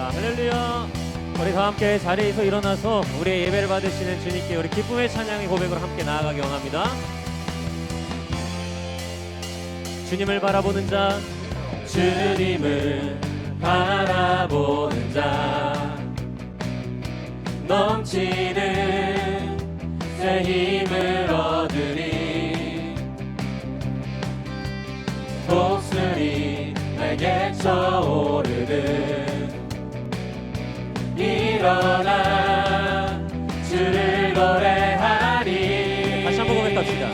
자, 할렐루야. 우리 다 함께 자리에서 일어나서 우리의 예배를 받으시는 주님께 우리 기쁨의 찬양의 고백으로 함께 나아가기 원합니다. 주님을 바라보는 자, 주님을 바라보는 자, 넘치는 새 힘을 얻으리. 독수리 날개 쳐오르듯 일어나 주를 노래하리. 다시 한번 고백합시다.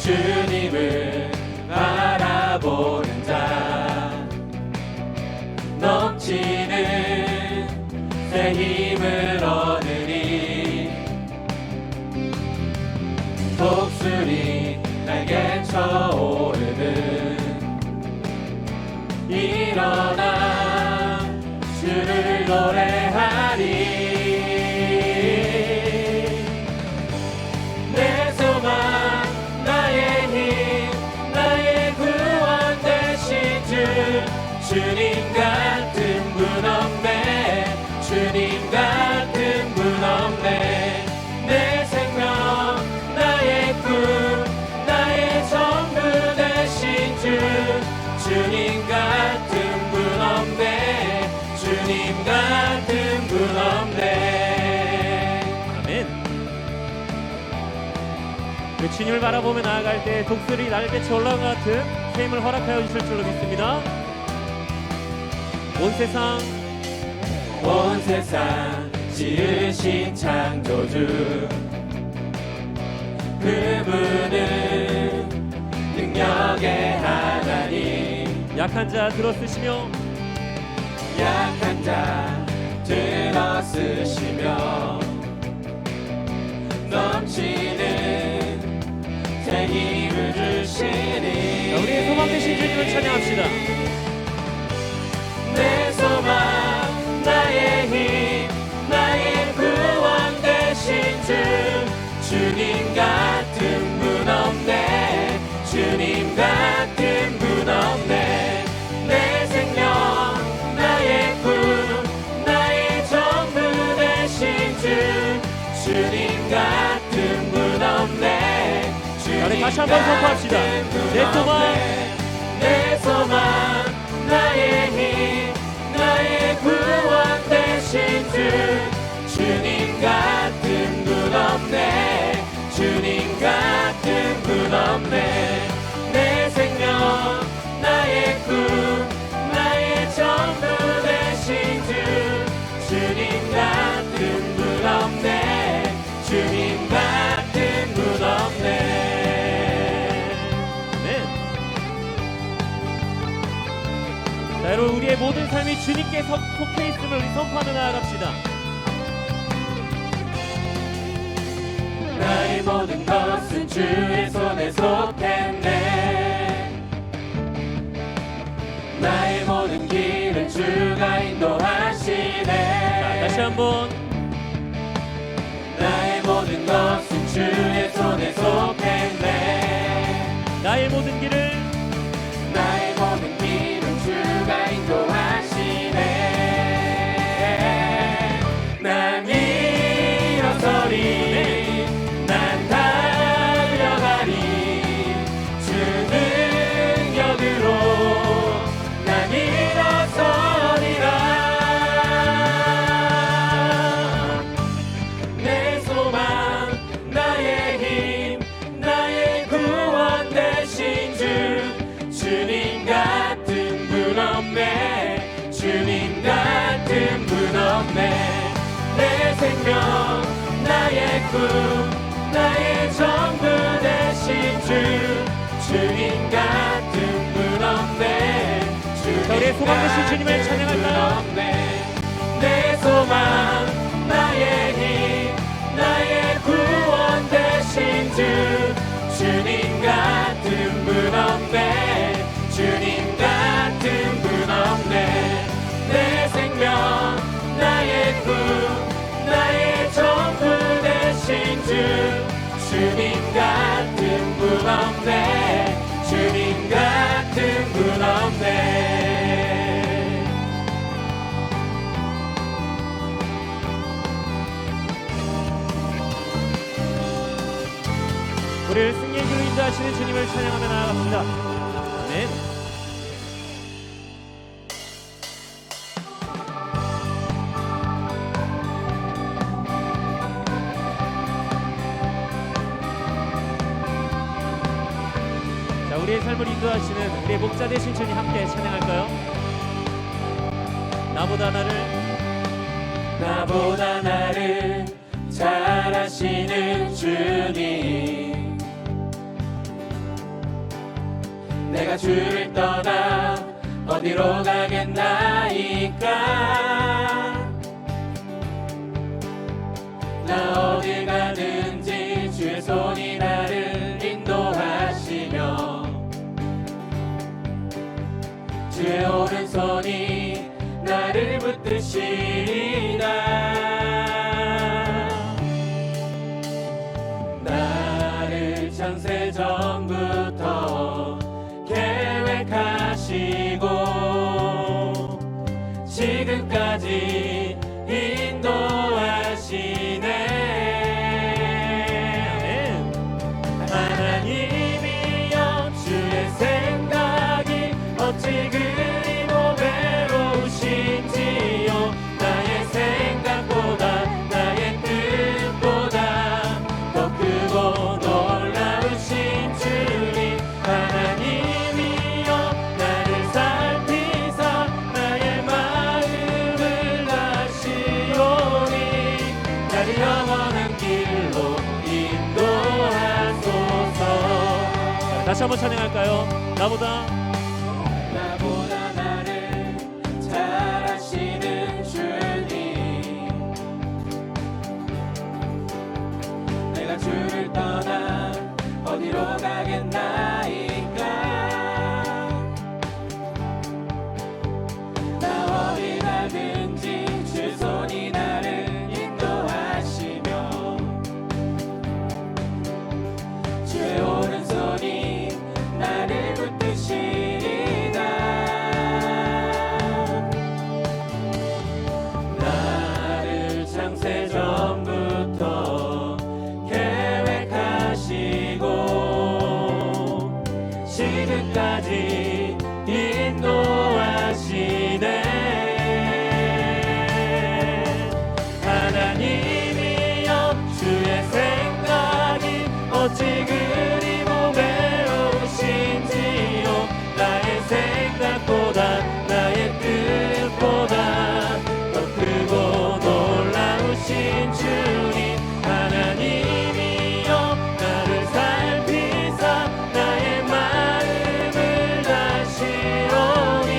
주님을 바라보는 자, 넘치는 새 힘을 얻으리. 독수리 날개 쳐오르듯 일어나 주를 노래하리. 내 소망 나의 힘 나의 구원 되신 주, 주님 같은 분 없네. 주님 같은 분 없네. 내 생명 나의 꿈 나의 전부 되신 주, 주님 같은 분 없네. 주님 같은 분 없네. 아멘. 그 주님을 바라보며 나아갈 때 독수리 날개쳐 올라온 것 같은 새 힘을 허락하여 주실 줄로 믿습니다. 온 세상 지으신 창조주, 그분은 능력의 하나님. 약한 자 들어쓰시며 약한 자 들어쓰시며 넘치는 새 힘을 주시니. 자, 우리의 소망 되신 주님을 찬양합시다. 내 소망 나의 힘 나의 구원 되신 주, 주님 같은 분 없네. 주님 같은 분 없네. 내 생명 나의 꿈 나의 전부 되신 주, 주님 같은 분 없네. 자, 우리 다시 한번 선포합시다. 내 소망 내 소망 나의 힘 나의 구원 되신 주, 주님 같은 분 없네. 주님 같은 분 없네. 내 생명 나의 꿈 나의 전부 되신 주, 주님 같은 분 없네. 주님 같은 분 없네. 자, 여러분 우리의 모든 삶이 주님께 속해 있음을 우리 선포하며 나아갑시다. 나의 모든 것은 주의 손에 속했네. 나의 모든 길은 주가 인도하시네. 자, 다시 한번 나의 모든 것은 주의 손에 속했네. 나의 모든 길을 나의 모든 길은 주가 인도하시네. 난 일어서리. 난 달려가리. 주 능력으로 난 일어서리라. 내 소망 나의 힘 나의 구원 되신 주, 주님 같은 분 없네. 주님 같은 분 없네. 내 생명 나의 꿈 나의 전부 되신 주, 주님 같은 분 없네. 자, 우리의 소망 되신 주님을 찬양할까요? 내 소망 나의 힘 나의 구원 되신 주, 주님 같은 분 없네. 주님 같은 분 없네. 내 생명 나의 꿈 나의 전부 되신 주, 주님 같은 분 없네. 주님 같은 분 없네. 인도하시는 주님을 찬양하며 나아갑시다. 아멘. 자, 우리의 삶을 인도하시는 우리의 목자 되신 주님 함께 찬양할까요? 나보다 나를 잘 아시는 주님, 내가 주를 떠나 어디로 가겠나이까. 나 어딜 가든지 주의 손이 나를 인도하시며 주의 오른손이 나를 붙드시리라. 나를 창세전부터 계획하시고 지금까지 인도하시네. 하나님이여 주의 생각이 어찌 그리 모배로우신지요. 나의 생각보다 나의 뜻보다 더 크고 놀라우신 주님. 하나님이여 나를 살피사 나의 마음을 아시오니 나를 영원한 길로 인도하소서. 다시 한번 찬양할까요? 나보다 나를 잘 아시는 주님, 내가 주를 떠나 어디로 가겠나이까. 나 어디 가든지 주 손이 나를 인도하시며 주의 오른손이 나를 붙드시리다. 나를 창세전부터 계획하시고 지금까지 인도하시네. 하나님이여 주의 생각이 어찌 그리 모배로우신지요. 나의 생각보다 나의 뜻보다 더 크고 놀라우신 주님. 하나님이여 나를 살피사 나의 마음을 아시오니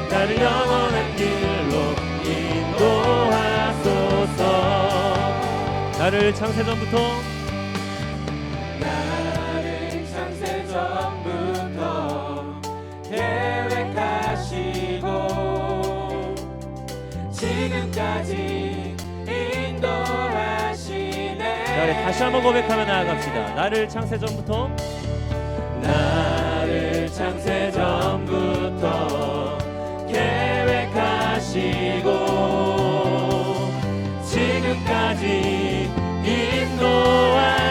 나를 영원한 길로 인도하소서. 나를 창세전부터 계획하시고 지금까지 인도하시네. 자, 다시 한번 고백하며 나아갑시다. 나를 창세전부터 계획하시고 지금까지 인도하시네.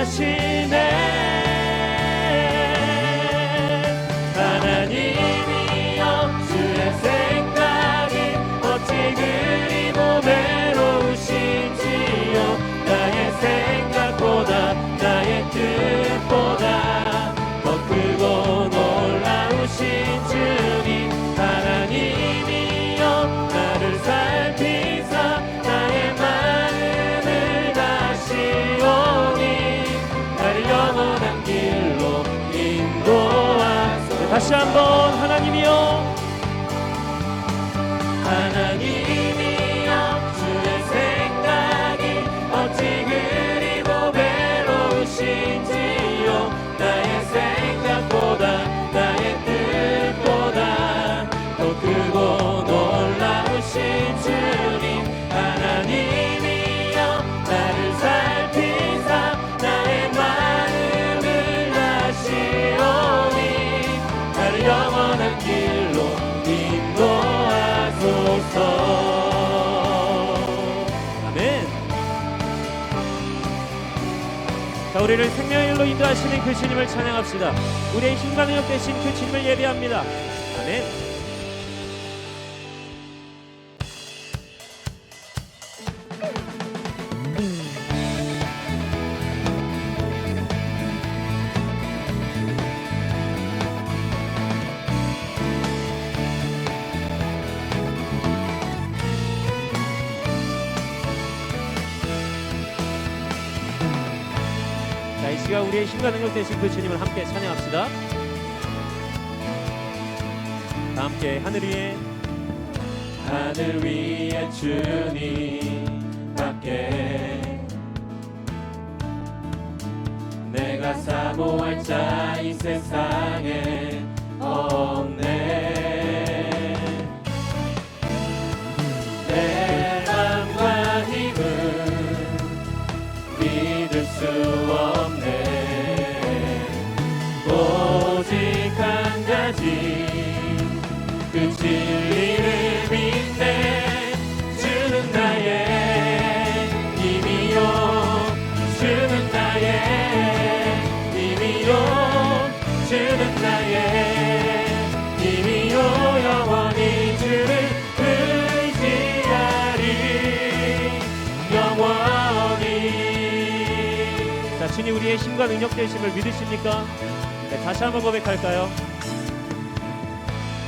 하나님이여 주의 생각이 어찌 그리 모배로우신지요. 나의 생각보다 나의 뜻보다 더 크고 놀라우신 주님. 하나님이여 나를 살피사 나의 마음을 아시오니 나를 영원한 길로 인도하소서. 다시 한번 하나님이여 주의 생각이 어찌 그리 모배로우신지요. 나의 생각보다 나의 뜻보다 더 크고 놀라우신 주님. 하나님이여 나를 살피사 나의 마음을 아시오니 나를 영원한 길로 인도하소서. 아멘. 자, 우리 우리를 생명의 길로 인도하시는 그 주님을 찬양합시다. 우리의 힘과 능력 되신 그 주님을 예배합니다. 아멘. 자, 이 시간 우리의 힘과 능력 되신 그 주님을 함께 찬양합시다. 다 함께 하늘 위에 주님 밖에 내가 사모할 자 이 세상에 없네. 내 맘과 힘은 믿을 수 없네. 오직 한 가지 그 진리를 믿네. 주는 나의 힘이요, 주는 나의 힘이요, 주는 나의 힘이요. 영원히 주를 의지하리, 영원히. 자, 주님 우리의 힘과 능력 되심을 믿으십니까? 네, 다시 한번 고백할까요?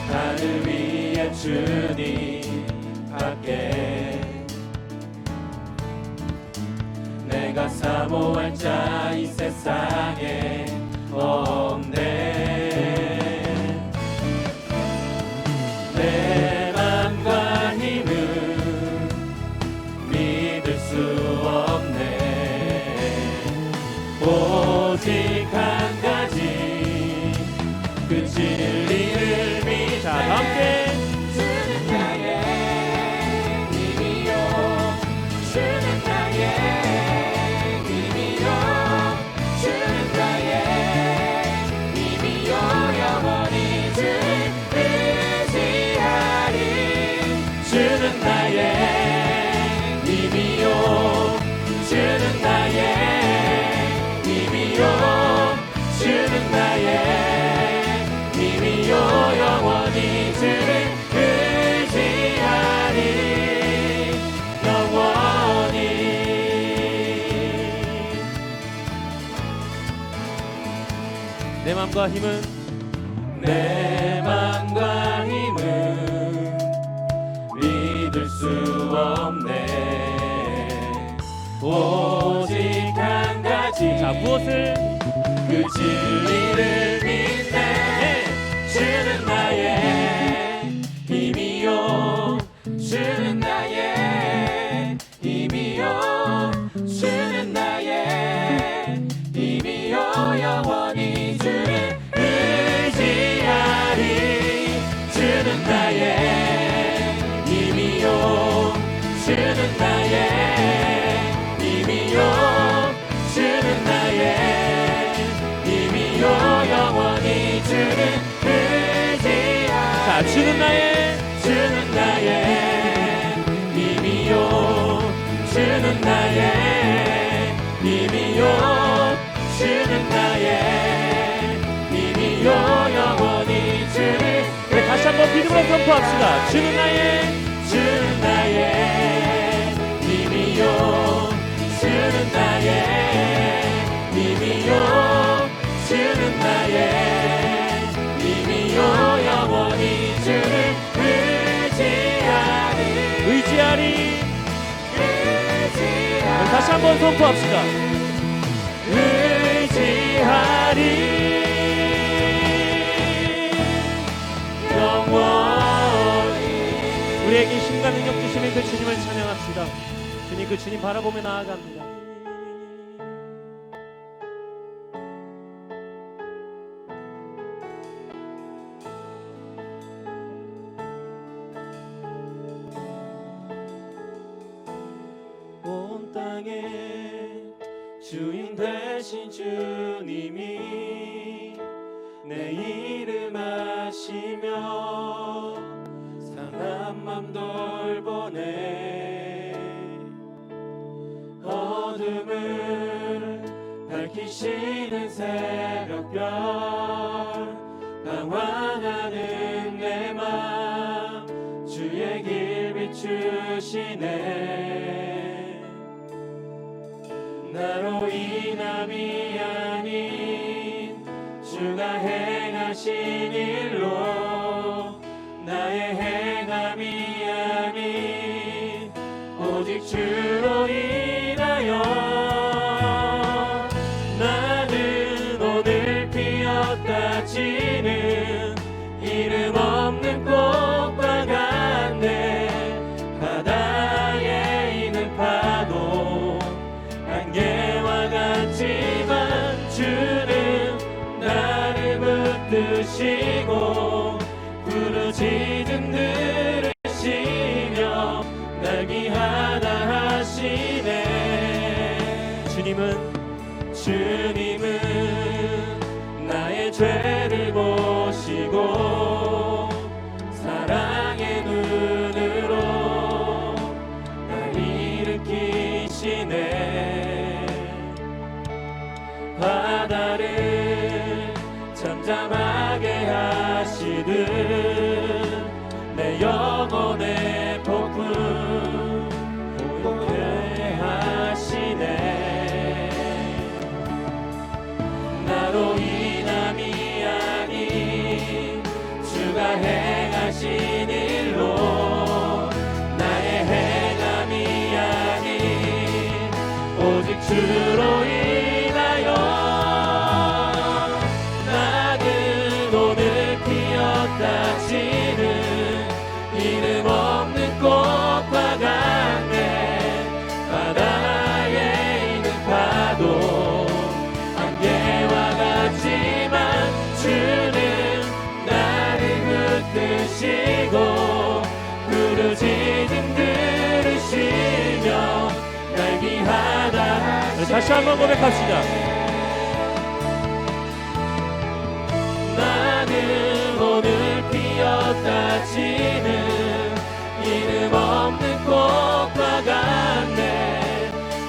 하늘 위에 주님 밖에 내가 사모할 자 이 세상에 없네. 내 맘과 힘은 믿을 수 없네. 오직 한 가지 그 진리를 믿네. 자, 다 함께 주는 나의 힘이요, 주는 나의 힘이요, 주는 나의 힘이요. 영원히 주를 의지하리. 주는 나의 힘이요, 주는 나의 힘이요, 주는 나의 힘이요. 영원히 주를 의지하리, 영원히. 내 맘과 힘은 내 맘과 힘은 믿을 수 없네. 오직 한 가지 자, 무엇을 그 진리를 믿네. 주는 나의 힘이요, 주는 나의 힘이요, 주는 나의 힘이요. 영원히 주를 의지하리. 주는 나의 힘이요, 주는 나의 힘이요, 주는 나의 힘이요. 영원히 주를 의지하리. 자, 주는 나의 힘이요, 주는 나의 힘이요, 주는 나의 힘이요. 영원히 주를 우리 다시 한번 믿음으로 선포합시다. 주는 나의 힘이요, 주는 나의 힘이요, 주는 나의 힘이요. 영원히 주를 의지하리. 다시 한번 선포합시다. 의지하리, 영원히. 우리에게 힘과 능력 주시는 그 주님을 찬양합시다. 주님, 그 주님 바라보며 나아갑니다. 온 땅에 주인 되신 주님이 내 이름 아시며 상한 맘 돌보네. 어둠을 밝히시 비치는 새벽별 방황하는 내 맘 주의 길 비추시네. 나로 인함이 아닌 주가 행하신 일로 나의 행함이 아닌 오직 주로 인하여 나는 오늘 피었다 지는 이름 없는 꽃과 같네. 바다에 있는 파도 안개와 같지만 주는 나를 붙드시고 부르짖음 들으시며 날 귀하다 하시네. 주님은 나의 죄를 보시고 사랑의 눈으로 날 일으키시네. 바다를 잠잠하게 하시듯 내 영혼의 폭풍 고요케 하시네. 나로 인함이 아닌 주가 행하신 일로 나의 행함이 아닌 오직 주로 인하여 나는 오늘 피었다 지는 이름 없는 꽃과 같네. 바다에 있는 파도 안개와 같지만 주는 나를 붙드시고 부르짖음 들으시며 날 귀하다. 다시 한번 고백합시다. 나는 오늘 피었다 지는 이름 없는 꽃과 같네.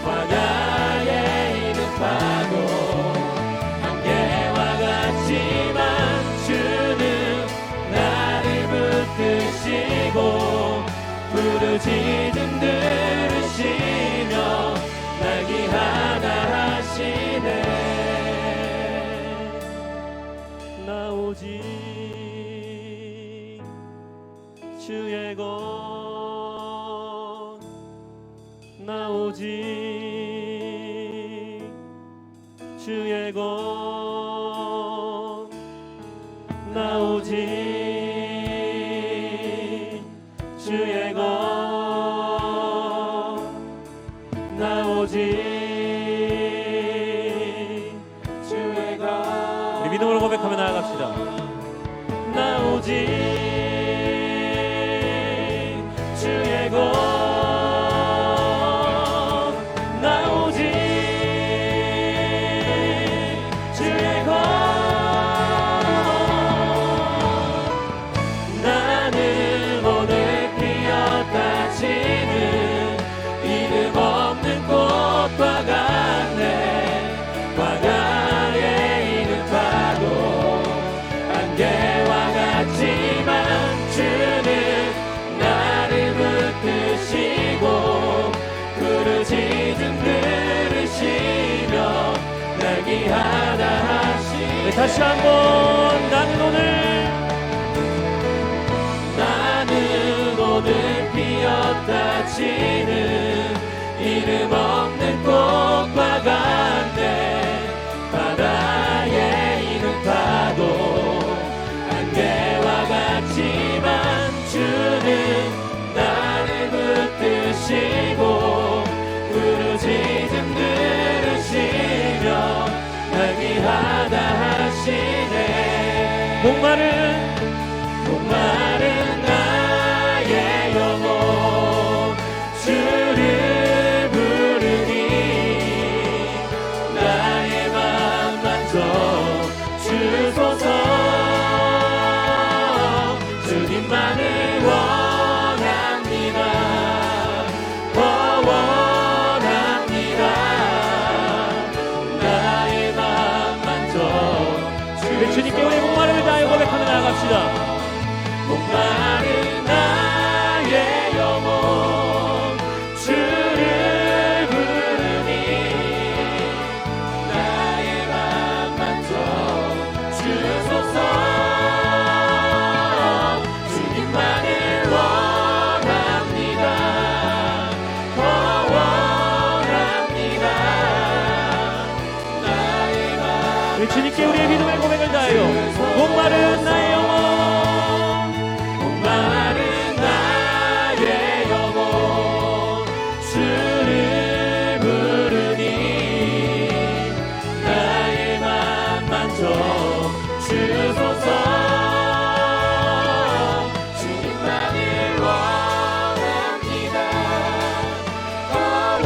바다에 있는 파도 안개와 같지만 주는 나를 붙드시고 부르짖음 들으시며 날 귀하다 하시네. 나 오직 주의 것, 나 오직 주의 것, 나 오직 주의 것, 나 오직 주의 것. 우리 믿음으로 고백하며 나아갑시다. 나 오직 주의 것, 나 오직 주의 것. 나는 오늘 피었다 지는 이름 없는 꽃과 같네. 바다에 있는 파도 안개와 같지만 주는 나를 붙드시고 부르짖음 들으시며 날 귀하다 하시네. 네, 다시 한번 나는 오늘 피었다 지는 이름 없는 꽃과 같네. 바다에 있는 파도 안개와 같지만 주는 나를 붙드시고 부르짖음 들으시며 날 귀하다 하시네. 목마른 나의 영혼 주를 부르니 나의 맘 만져 주소서. 주님만을 원합니다. 원합니다. 나의 맘 합시다. 목마른 나의 영혼 주를 부르니 나의 맘 만져 주소서. 주님만을 원합니다. 더 원합니다. 나의 맘 우리 주님께 우리의 믿음의 고백을 다하여 목마른 나의 영혼 목마른 나의 영혼 주를 부르니 나의 맘 만져 주소서. 주님만을 원합니다. 더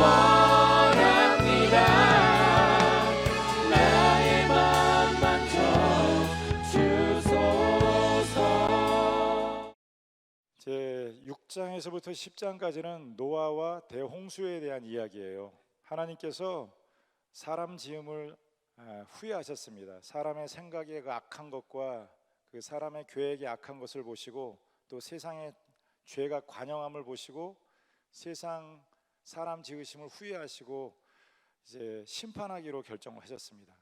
원합니다. 나의 맘 만져 주소서. 제 6장에서부터 10장까지는 노아와 대홍수에 대한 이야기예요. 하나님께서 사람 지음을 후회하셨습니다. 사람의 생각의 그 악한 것과 그 사람의 계획의 악한 것을 보시고 또 세상의 죄가 관영함을 보시고 세상 사람 지으심을 후회하시고 이제 심판하기로 결정하셨습니다.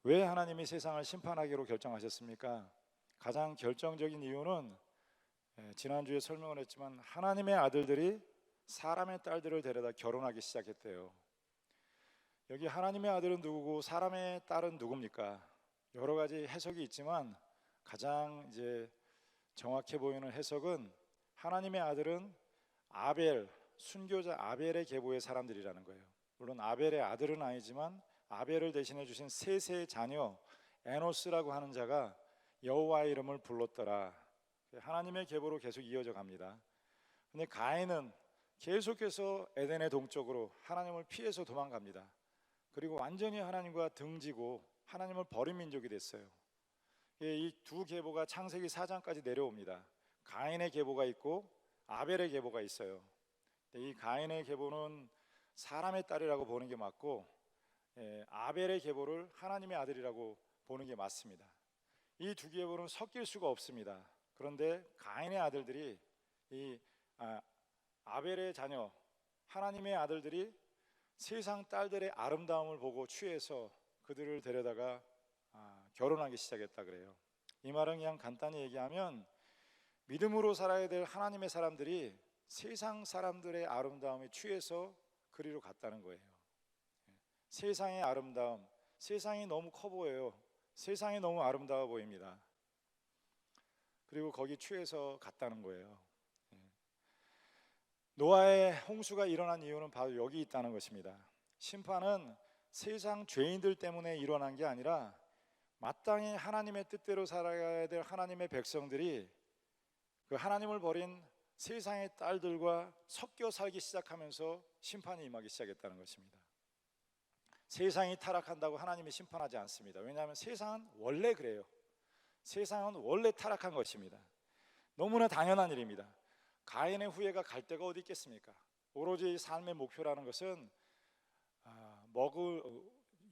왜 하나님이 세상을 심판하기로 결정하셨습니까? 가장 결정적인 이유는 지난주에 설명을 했지만 하나님의 아들들이 사람의 딸들을 데려다 결혼하기 시작했대요. 여기 하나님의 아들은 누구고 사람의 딸은 누굽니까? 여러 가지 해석이 있지만 가장 이제 정확해 보이는 해석은 하나님의 아들은 아벨, 순교자 아벨의 계보의 사람들이라는 거예요. 물론 아벨의 아들은 아니지만 아벨을 대신해 주신 셋의 자녀 에노스라고 하는 자가 여호와의 이름을 불렀더라. 하나님의 계보로 계속 이어져 갑니다. 근데 가인은 계속해서 에덴의 동쪽으로 하나님을 피해서 도망갑니다. 그리고 완전히 하나님과 등지고 하나님을 버린 민족이 됐어요. 이 두 계보가 창세기 4장까지 내려옵니다. 가인의 계보가 있고 아벨의 계보가 있어요. 이 가인의 계보는 사람의 딸이라고 보는 게 맞고 아벨의 계보를 하나님의 아들이라고 보는 게 맞습니다. 이 두 계보는 섞일 수가 없습니다. 그런데 가인의 아들들이 이 아벨의 자녀 하나님의 아들들이 세상 딸들의 아름다움을 보고 취해서 그들을 데려다가 결혼하기 시작했다 그래요. 이 말은 그냥 간단히 얘기하면 믿음으로 살아야 될 하나님의 사람들이 세상 사람들의 아름다움에 취해서 그리로 갔다는 거예요. 세상의 아름다움, 세상이 너무 커 보여요. 세상이 너무 아름다워 보입니다. 그리고 거기 취해서 갔다는 거예요. 노아의 홍수가 일어난 이유는 바로 여기 있다는 것입니다. 심판은 세상 죄인들 때문에 일어난 게 아니라 마땅히 하나님의 뜻대로 살아가야 될 하나님의 백성들이 그 하나님을 버린 세상의 딸들과 섞여 살기 시작하면서 심판이 임하기 시작했다는 것입니다. 세상이 타락한다고 하나님이 심판하지 않습니다. 왜냐하면 세상은 원래 그래요. 세상은 원래 타락한 것입니다. 너무나 당연한 일입니다. 가인의 후예가 갈 데가 어디 있겠습니까? 오로지 삶의 목표라는 것은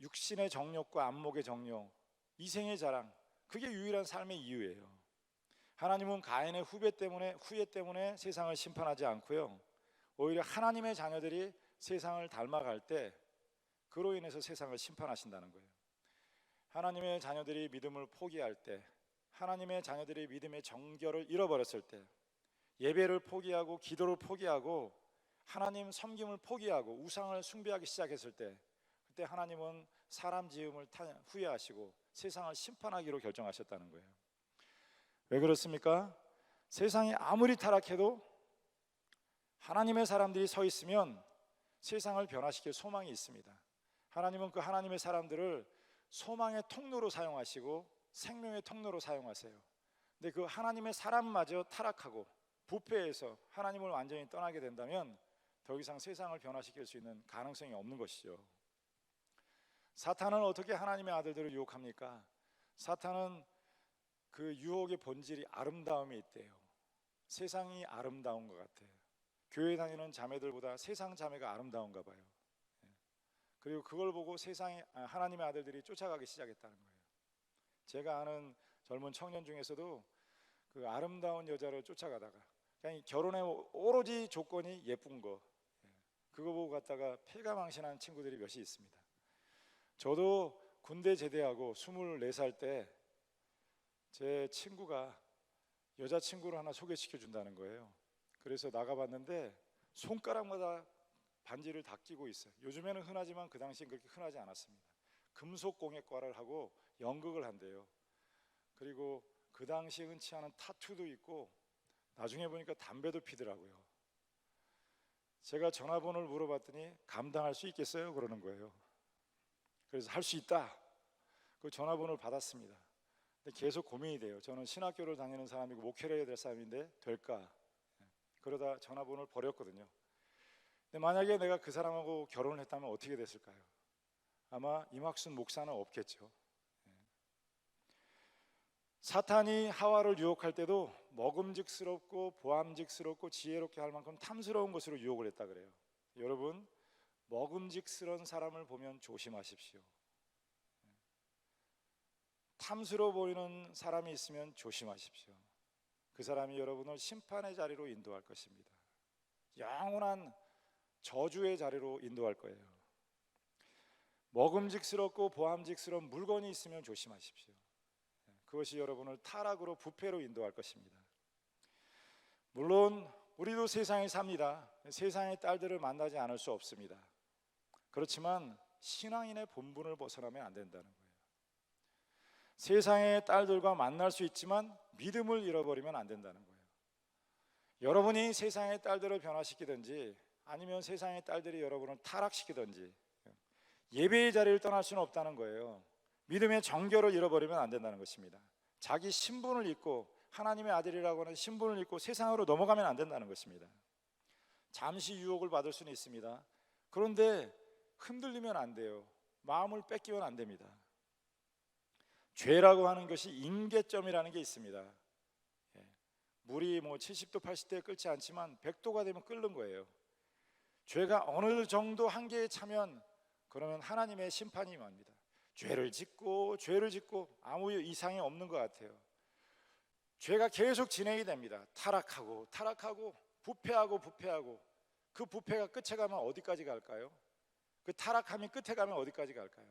육신의 정욕과 안목의 정욕, 이생의 자랑, 그게 유일한 삶의 이유예요. 하나님은 가인의 후예 때문에 세상을 심판하지 않고요, 오히려 하나님의 자녀들이 세상을 닮아갈 때 그로 인해서 세상을 심판하신다는 거예요. 하나님의 자녀들이 믿음을 포기할 때, 하나님의 자녀들이 믿음의 정결을 잃어버렸을 때, 예배를 포기하고 기도를 포기하고 하나님 섬김을 포기하고 우상을 숭배하기 시작했을 때, 그때 하나님은 사람 지음을 후회하시고 세상을 심판하기로 결정하셨다는 거예요. 왜 그렇습니까? 세상이 아무리 타락해도 하나님의 사람들이 서 있으면 세상을 변화시킬 소망이 있습니다. 하나님은 그 하나님의 사람들을 소망의 통로로 사용하시고 생명의 통로로 사용하세요. 근데 그 하나님의 사람마저 타락하고 부패해서 하나님을 완전히 떠나게 된다면 더 이상 세상을 변화시킬 수 있는 가능성이 없는 것이죠. 사탄은 어떻게 하나님의 아들들을 유혹합니까? 사탄은 그 유혹의 본질이 아름다움에 있대요. 세상이 아름다운 것 같아요. 교회 다니는 자매들보다 세상 자매가 아름다운가 봐요. 그리고 그걸 보고 하나님의 아들들이 쫓아가기 시작했다는 거예요. 제가 아는 젊은 청년 중에서도 그 아름다운 여자를 쫓아가다가 그냥 결혼에 오로지 조건이 예쁜 거, 그거 보고 갔다가 패가망신한 친구들이 몇이 있습니다. 저도 군대 제대하고 24살 때 제 친구가 여자친구를 하나 소개시켜 준다는 거예요. 그래서 나가봤는데 손가락마다 반지를 다 끼고 있어요. 요즘에는 흔하지만 그 당시엔 그렇게 흔하지 않았습니다. 금속공예과를 하고 연극을 한대요. 그리고 그 당시 흔치 않은 타투도 있고 나중에 보니까 담배도 피더라고요. 제가 전화번호를 물어봤더니 감당할 수 있겠어요? 그러는 거예요. 그래서 할 수 있다. 그 전화번호를 받았습니다. 근데 계속 고민이 돼요. 저는 신학교를 다니는 사람이고 목회를 해야 될 사람인데 될까? 그러다 전화번호를 버렸거든요. 근데 만약에 내가 그 사람하고 결혼을 했다면 어떻게 됐을까요? 아마 이막순 목사는 없겠죠. 사탄이 하와를 유혹할 때도 먹음직스럽고 보암직스럽고 지혜롭게 할 만큼 탐스러운 것으로 유혹을 했다 그래요. 여러분, 먹음직스러운 사람을 보면 조심하십시오. 탐스러워 보이는 사람이 있으면 조심하십시오. 그 사람이 여러분을 심판의 자리로 인도할 것입니다. 영원한 저주의 자리로 인도할 거예요. 먹음직스럽고 보암직스러운 물건이 있으면 조심하십시오. 그것이 여러분을 타락으로 부패로 인도할 것입니다. 물론 우리도 세상에 삽니다. 세상의 딸들을 만나지 않을 수 없습니다. 그렇지만 신앙인의 본분을 벗어나면 안 된다는 거예요. 세상의 딸들과 만날 수 있지만 믿음을 잃어버리면 안 된다는 거예요. 여러분이 세상의 딸들을 변화시키든지 아니면 세상의 딸들이 여러분을 타락시키든지 예배의 자리를 떠날 수는 없다는 거예요. 믿음의 정결을 잃어버리면 안 된다는 것입니다. 자기 신분을 잊고 하나님의 아들이라고 하는 신분을 잊고 세상으로 넘어가면 안 된다는 것입니다. 잠시 유혹을 받을 수는 있습니다. 그런데 흔들리면 안 돼요. 마음을 뺏기면 안 됩니다. 죄라고 하는 것이 임계점이라는 게 있습니다. 물이 70도 80도에 끓지 않지만 100도가 되면 끓는 거예요. 죄가 어느 정도 한계에 차면 그러면 하나님의 심판이 임합니다. 죄를 짓고 아무 이상이 없는 것 같아요. 죄가 계속 진행이 됩니다. 타락하고 부패하고 그 부패가 끝에 가면 어디까지 갈까요? 그 타락함이 끝에 가면 어디까지 갈까요?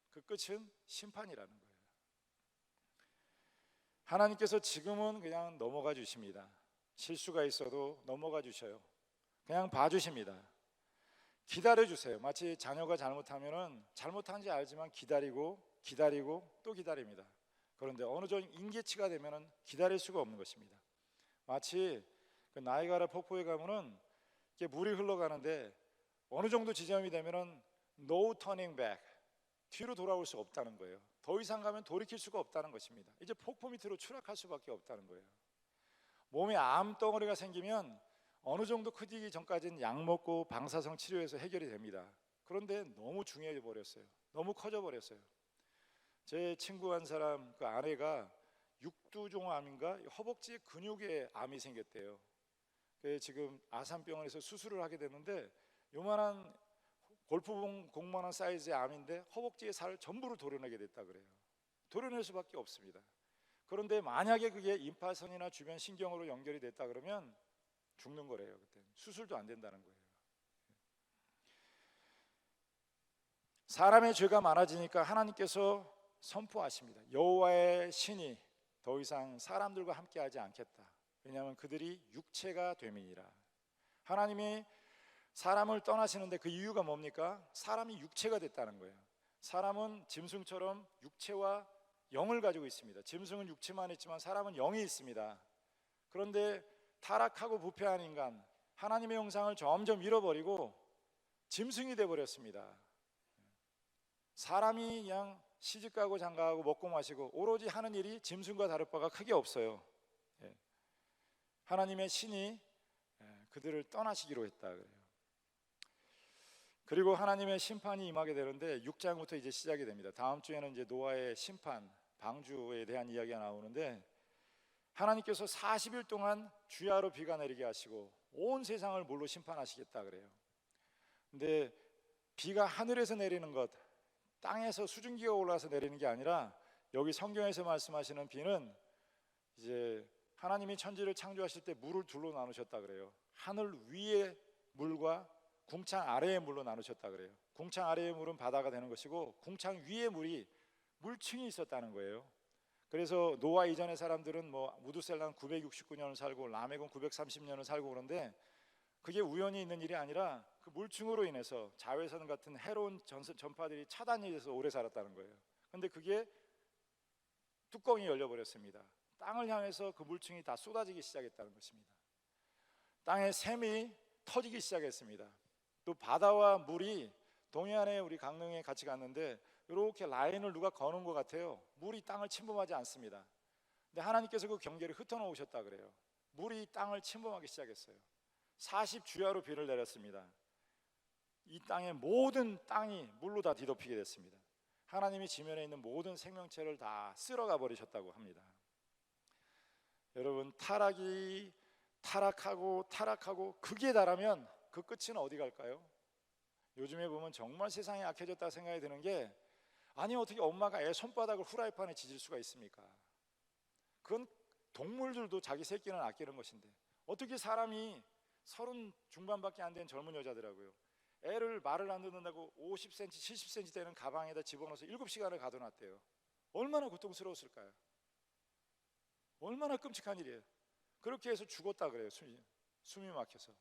그 끝은 심판이라는 거예요. 하나님께서 지금은 그냥 넘어가 주십니다. 실수가 있어도 넘어가 주셔요. 그냥 봐주십니다. 기다려 주세요. 마치 자녀가 잘못하면은 잘못한지 알지만 기다리고 또 기다립니다. 그런데 어느 정도 임계치가 되면은 기다릴 수가 없는 것입니다. 마치 그 나이가라 폭포에 가면은 이렇게 물이 흘러가는데 어느 정도 지점이 되면은 no turning back, 뒤로 돌아올 수 없다는 거예요. 더 이상 가면 돌이킬 수가 없다는 것입니다. 이제 폭포 밑으로 추락할 수밖에 없다는 거예요. 몸에 암덩어리가 생기면 어느 정도 커지기 전까지는 약 먹고 방사성 치료해서 해결이 됩니다. 그런데 너무 중요해 버렸어요. 너무 커져 버렸어요. 제 친구 한 사람 그 아내가 육두종암인가 허벅지 근육에 암이 생겼대요. 그래서 지금 아산병원에서 수술을 하게 됐는데 요만한 골프공 공만한 사이즈의 암인데 허벅지에 살을 전부를 도려내게 됐다 그래요. 도려낼 수밖에 없습니다. 그런데 만약에 그게 임파선이나 주변 신경으로 연결이 됐다 그러면 죽는 거래요. 그때 수술도 안 된다는 거예요. 사람의 죄가 많아지니까 하나님께서 선포하십니다. 여호와의 신이 더 이상 사람들과 함께하지 않겠다. 왜냐하면 그들이 육체가 됨이니라. 하나님이 사람을 떠나시는데 그 이유가 뭡니까? 사람이 육체가 됐다는 거예요. 사람은 짐승처럼 육체와 영을 가지고 있습니다. 짐승은 육체만 있지만 사람은 영이 있습니다. 그런데 타락하고 부패한 인간, 하나님의 형상을 점점 잃어버리고 짐승이 되어버렸습니다. 사람이 그냥 시집가고 장가가고 먹고 마시고 오로지 하는 일이 짐승과 다를 바가 크게 없어요. 하나님의 신이 그들을 떠나시기로 했다 그래요. 그리고 하나님의 심판이 임하게 되는데 6장부터 이제 시작이 됩니다. 다음 주에는 이제 노아의 심판, 방주에 대한 이야기가 나오는데 하나님께서 40일 동안 주야로 비가 내리게 하시고 온 세상을 물로 심판하시겠다 그래요. 근데 비가 하늘에서 내리는 것, 땅에서 수증기가 올라와서 내리는 게 아니라 여기 성경에서 말씀하시는 비는 이제 하나님이 천지를 창조하실 때 물을 둘로 나누셨다 그래요. 하늘 위의 물과 궁창 아래의 물로 나누셨다 그래요. 궁창 아래의 물은 바다가 되는 것이고 궁창 위의 물이 물층이 있었다는 거예요. 그래서 노아 이전의 사람들은 뭐 무두셀라는 969년을 살고 라멕은 930년을 살고 그런데 그게 우연히 있는 일이 아니라 그 물층으로 인해서 자외선 같은 해로운 전파들이 차단이 돼서 오래 살았다는 거예요. 근데 그게 뚜껑이 열려버렸습니다. 땅을 향해서 그 물층이 다 쏟아지기 시작했다는 것입니다. 땅의 샘이 터지기 시작했습니다. 또 바다와 물이 동해안에 우리 강릉에 같이 갔는데 이렇게 라인을 누가 거는 것 같아요. 물이 땅을 침범하지 않습니다. 근데 하나님께서 그 경계를 흩어놓으셨다 그래요. 물이 땅을 침범하기 시작했어요. 40주야로 비를 내렸습니다. 이 땅의 모든 땅이 물로 다 뒤덮이게 됐습니다. 하나님이 지면에 있는 모든 생명체를 다 쓸어가 버리셨다고 합니다. 여러분, 타락하고 극에 달하면 그 끝은 어디 갈까요? 요즘에 보면 정말 세상이 악해졌다 생각이 드는 게, 아니 어떻게 엄마가 애 손바닥을 후라이팬에 지질 수가 있습니까? 그건 동물들도 자기 새끼는 아끼는 것인데 어떻게 사람이 30 중반밖에 안 된 젊은 여자더라고요. 애를 말을 안 듣는다고 50cm, 70cm 되는 가방에다 집어넣어서 7시간을 가둬놨대요. 얼마나 고통스러웠을까요? 얼마나 끔찍한 일이에요. 그렇게 해서 죽었다 그래요. 숨이 막혀서.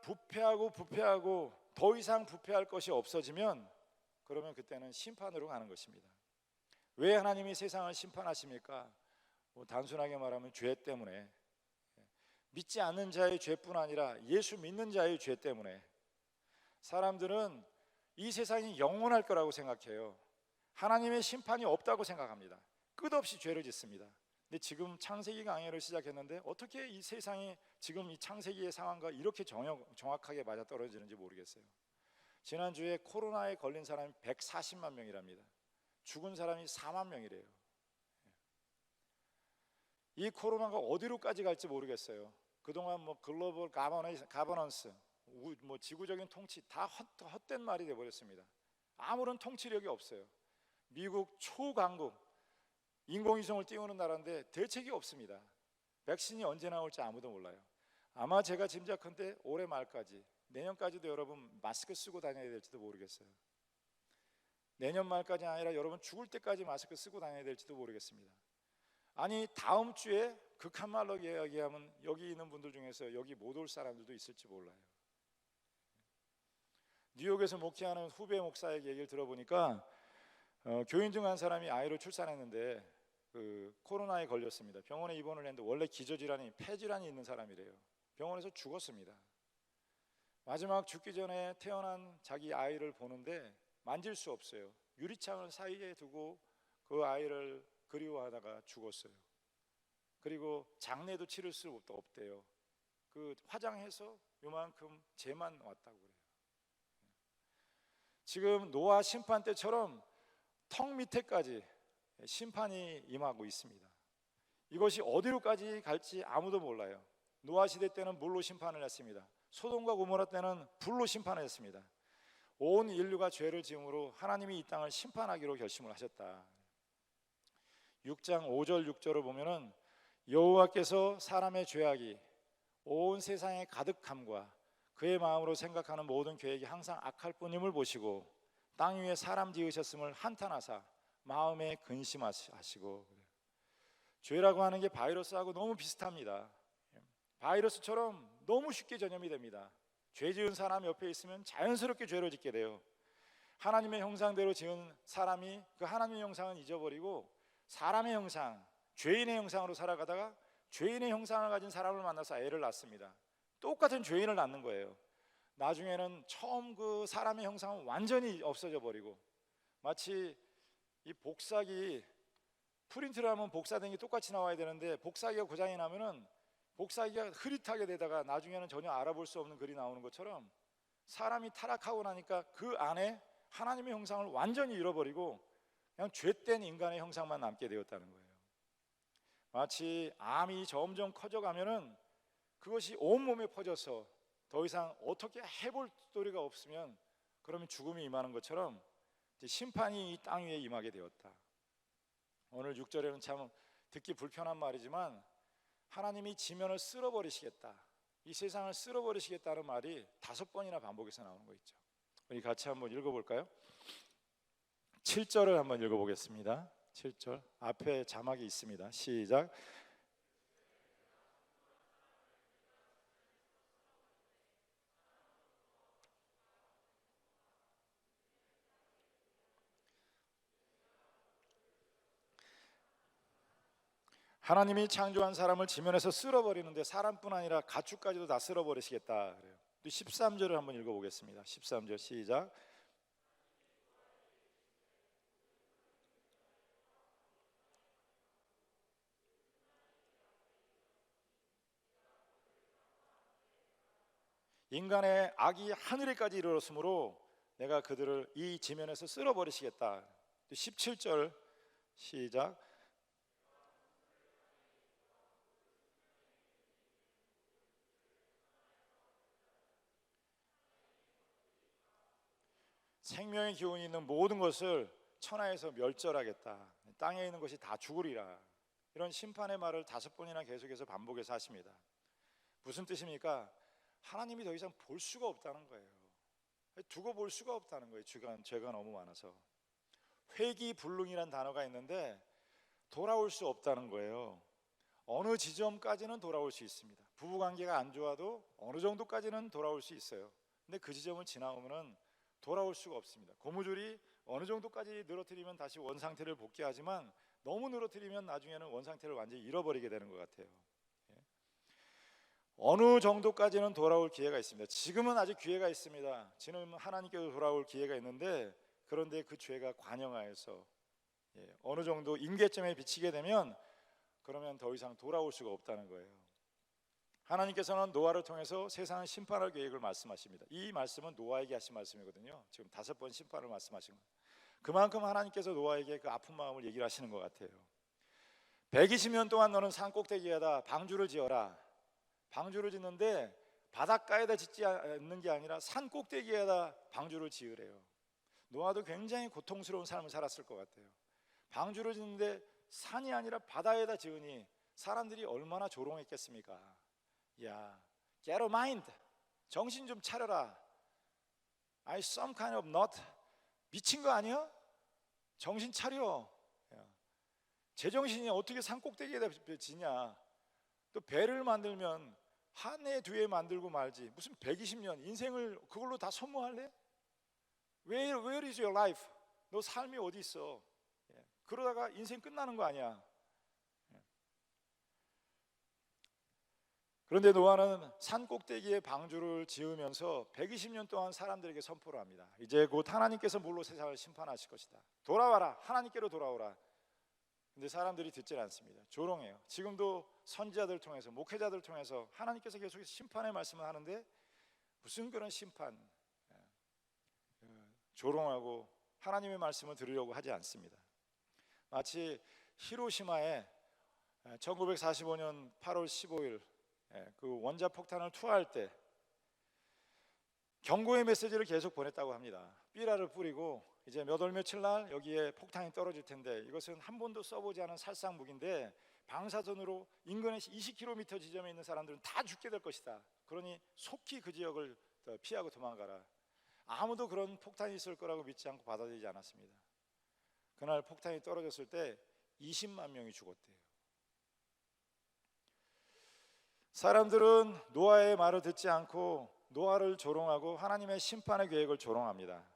부패하고 더 이상 부패할 것이 없어지면 그러면 그때는 심판으로 가는 것입니다. 왜 하나님이 세상을 심판하십니까? 단순하게 말하면 죄 때문에, 믿지 않는 자의 죄뿐 아니라 예수 믿는 자의 죄 때문에. 사람들은 이 세상이 영원할 거라고 생각해요. 하나님의 심판이 없다고 생각합니다. 끝없이 죄를 짓습니다. 근데 지금 창세기 강해를 시작했는데 어떻게 이 세상이 지금 이 창세기의 상황과 이렇게 정확하게 맞아떨어지는지 모르겠어요. 지난주에 코로나에 걸린 사람이 140만 명이랍니다. 죽은 사람이 4만 명이래요. 이 코로나가 어디로까지 갈지 모르겠어요. 그동안 뭐 글로벌 가버넌스, 뭐 지구적인 통치 다 헛된 말이 돼버렸습니다. 아무런 통치력이 없어요. 미국 초강국 인공위성을 띄우는 나라인데 대책이 없습니다. 백신이 언제 나올지 아무도 몰라요. 아마 제가 짐작컨대 올해 말까지, 내년까지도 여러분 마스크 쓰고 다녀야 될지도 모르겠어요. 내년 말까지 아니라 여러분 죽을 때까지 마스크 쓰고 다녀야 될지도 모르겠습니다. 아니 다음 주에 극한 말로 이야기하면 여기 있는 분들 중에서 여기 못 올 사람들도 있을지 몰라요. 뉴욕에서 목회하는 후배 목사에게 얘기를 들어보니까 교인 중 한 사람이 아이를 출산했는데 그 코로나에 걸렸습니다. 병원에 입원을 했는데 원래 기저질환이 폐질환이 있는 사람이래요. 병원에서 죽었습니다. 마지막 죽기 전에 태어난 자기 아이를 보는데 만질 수 없어요. 유리창을 사이에 두고 그 아이를 그리워하다가 죽었어요. 그리고 장례도 치를 수 없대요. 그 화장해서 요만큼 재만 왔다고 그래요. 지금 노아 심판 때처럼 턱 밑에까지 심판이 임하고 있습니다. 이것이 어디로까지 갈지 아무도 몰라요. 노아 시대 때는 물로 심판을 했습니다. 소돔과 고모라 때는 불로 심판을 했습니다. 온 인류가 죄를 지음으로 하나님이 이 땅을 심판하기로 결심을 하셨다. 6장 5절 6절을 보면은 여호와께서 사람의 죄악이 온 세상에 가득함과 그의 마음으로 생각하는 모든 계획이 항상 악할 뿐임을 보시고 땅 위에 사람 지으셨음을 한탄하사 마음에 근심하시고. 죄라고 하는 게 바이러스하고 너무 비슷합니다. 바이러스처럼 너무 쉽게 전염이 됩니다. 죄 지은 사람 옆에 있으면 자연스럽게 죄를 짓게 돼요. 하나님의 형상대로 지은 사람이 그 하나님의 형상은 잊어버리고 사람의 형상, 죄인의 형상으로 살아가다가 죄인의 형상을 가진 사람을 만나서 애를 낳습니다. 똑같은 죄인을 낳는 거예요. 나중에는 처음 그 사람의 형상은 완전히 없어져 버리고, 마치 이 복사기 프린트를 하면 복사된 게 똑같이 나와야 되는데 복사기가 고장이 나면은 복사기가 흐릿하게 되다가 나중에는 전혀 알아볼 수 없는 글이 나오는 것처럼 사람이 타락하고 나니까 그 안에 하나님의 형상을 완전히 잃어버리고 그냥 죄된 인간의 형상만 남게 되었다는 거예요. 마치 암이 점점 커져가면은 그것이 온몸에 퍼져서 더 이상 어떻게 해볼 도리가 없으면 그러면 죽음이 임하는 것처럼 이제 심판이 이 땅 위에 임하게 되었다. 오늘 6절에는 참 듣기 불편한 말이지만 하나님이 지면을 쓸어버리시겠다, 이 세상을 쓸어버리시겠다는 말이 5번이나 반복해서 나오는 거 있죠. 우리 같이 한번 읽어볼까요? 7절을 한번 읽어보겠습니다. 7절 앞에 자막이 있습니다. 시작. 하나님이 창조한 사람을 지면에서 쓸어버리는데 사람뿐 아니라 가축까지도 다 쓸어버리시겠다 그래요. 또 13절을 한번 읽어보겠습니다. 13절 시작. 인간의 악이 하늘에까지 이르렀으므로 내가 그들을 이 지면에서 쓸어버리시겠다. 또 17절 시작. 생명의 기운이 있는 모든 것을 천하에서 멸절하겠다. 땅에 있는 것이 다 죽으리라. 이런 심판의 말을 5번이나 계속해서 반복해서 하십니다. 무슨 뜻입니까? 하나님이 더 이상 볼 수가 없다는 거예요. 두고 볼 수가 없다는 거예요. 죄가 너무 많아서. 회기불능이란 단어가 있는데 돌아올 수 없다는 거예요. 어느 지점까지는 돌아올 수 있습니다. 부부관계가 안 좋아도 어느 정도까지는 돌아올 수 있어요. 근데 그 지점을 지나오면은 돌아올 수가 없습니다. 고무줄이 어느 정도까지 늘어뜨리면 다시 원상태를 복귀하지만 너무 늘어뜨리면 나중에는 원상태를 완전히 잃어버리게 되는 것 같아요. 어느 정도까지는 돌아올 기회가 있습니다. 지금은 아직 기회가 있습니다. 지금 하나님께로 돌아올 기회가 있는데, 그런데 그 죄가 관영하여서 어느 정도 임계점에 비치게 되면 그러면 더 이상 돌아올 수가 없다는 거예요. 하나님께서는 노아를 통해서 세상을 심판할 계획을 말씀하십니다. 이 말씀은 노아에게 하신 말씀이거든요. 지금 5번 심판을 말씀하신 거예요. 그만큼 하나님께서 노아에게 그 아픈 마음을 얘기를 하시는 것 같아요. 120년 동안 너는 산 꼭대기에다 방주를 지어라. 방주를 짓는데 바닷가에다 짓지 않는 게 아니라 산 꼭대기에다 방주를 지으래요. 노아도 굉장히 고통스러운 삶을 살았을 것 같아요. 방주를 짓는데 산이 아니라 바다에다 지으니 사람들이 얼마나 조롱했겠습니까? 야, get a mind. 정신 좀 차려라. I some kind of nut. 미친 거 아니야? 정신 차려. 제정신이 어떻게 산 꼭대기에다 지냐? 또 배를 만들면 한 해, 2해 만들고 말지. 무슨 120년 인생을 그걸로 다 소모할래? Where is your life? 너 삶이 어디 있어? 그러다가 인생 끝나는 거 아니야? 그런데 노아는 산 꼭대기에 방주를 지으면서 120년 동안 사람들에게 선포를 합니다. 이제 곧 하나님께서 물로 세상을 심판하실 것이다. 돌아와라. 하나님께로 돌아오라. 근데 사람들이 듣질 않습니다. 조롱해요. 지금도 선지자들 통해서, 목회자들 통해서 하나님께서 계속 심판의 말씀을 하는데 무슨 그런 심판, 조롱하고 하나님의 말씀을 들으려고 하지 않습니다. 마치 히로시마에 1945년 8월 15일 그 원자폭탄을 투하할 때 경고의 메시지를 계속 보냈다고 합니다. 삐라를 뿌리고 이제 몇 월 며칠 날 여기에 폭탄이 떨어질 텐데 이것은 한 번도 써보지 않은 살상 무기인데 방사선으로 인근의 20km 지점에 있는 사람들은 다 죽게 될 것이다. 그러니 속히 그 지역을 피하고 도망가라. 아무도 그런 폭탄이 있을 거라고 믿지 않고 받아들이지 않았습니다. 그날 폭탄이 떨어졌을 때 20만 명이 죽었대요. 사람들은 노아의 말을 듣지 않고 노아를 조롱하고 하나님의 심판의 계획을 조롱합니다.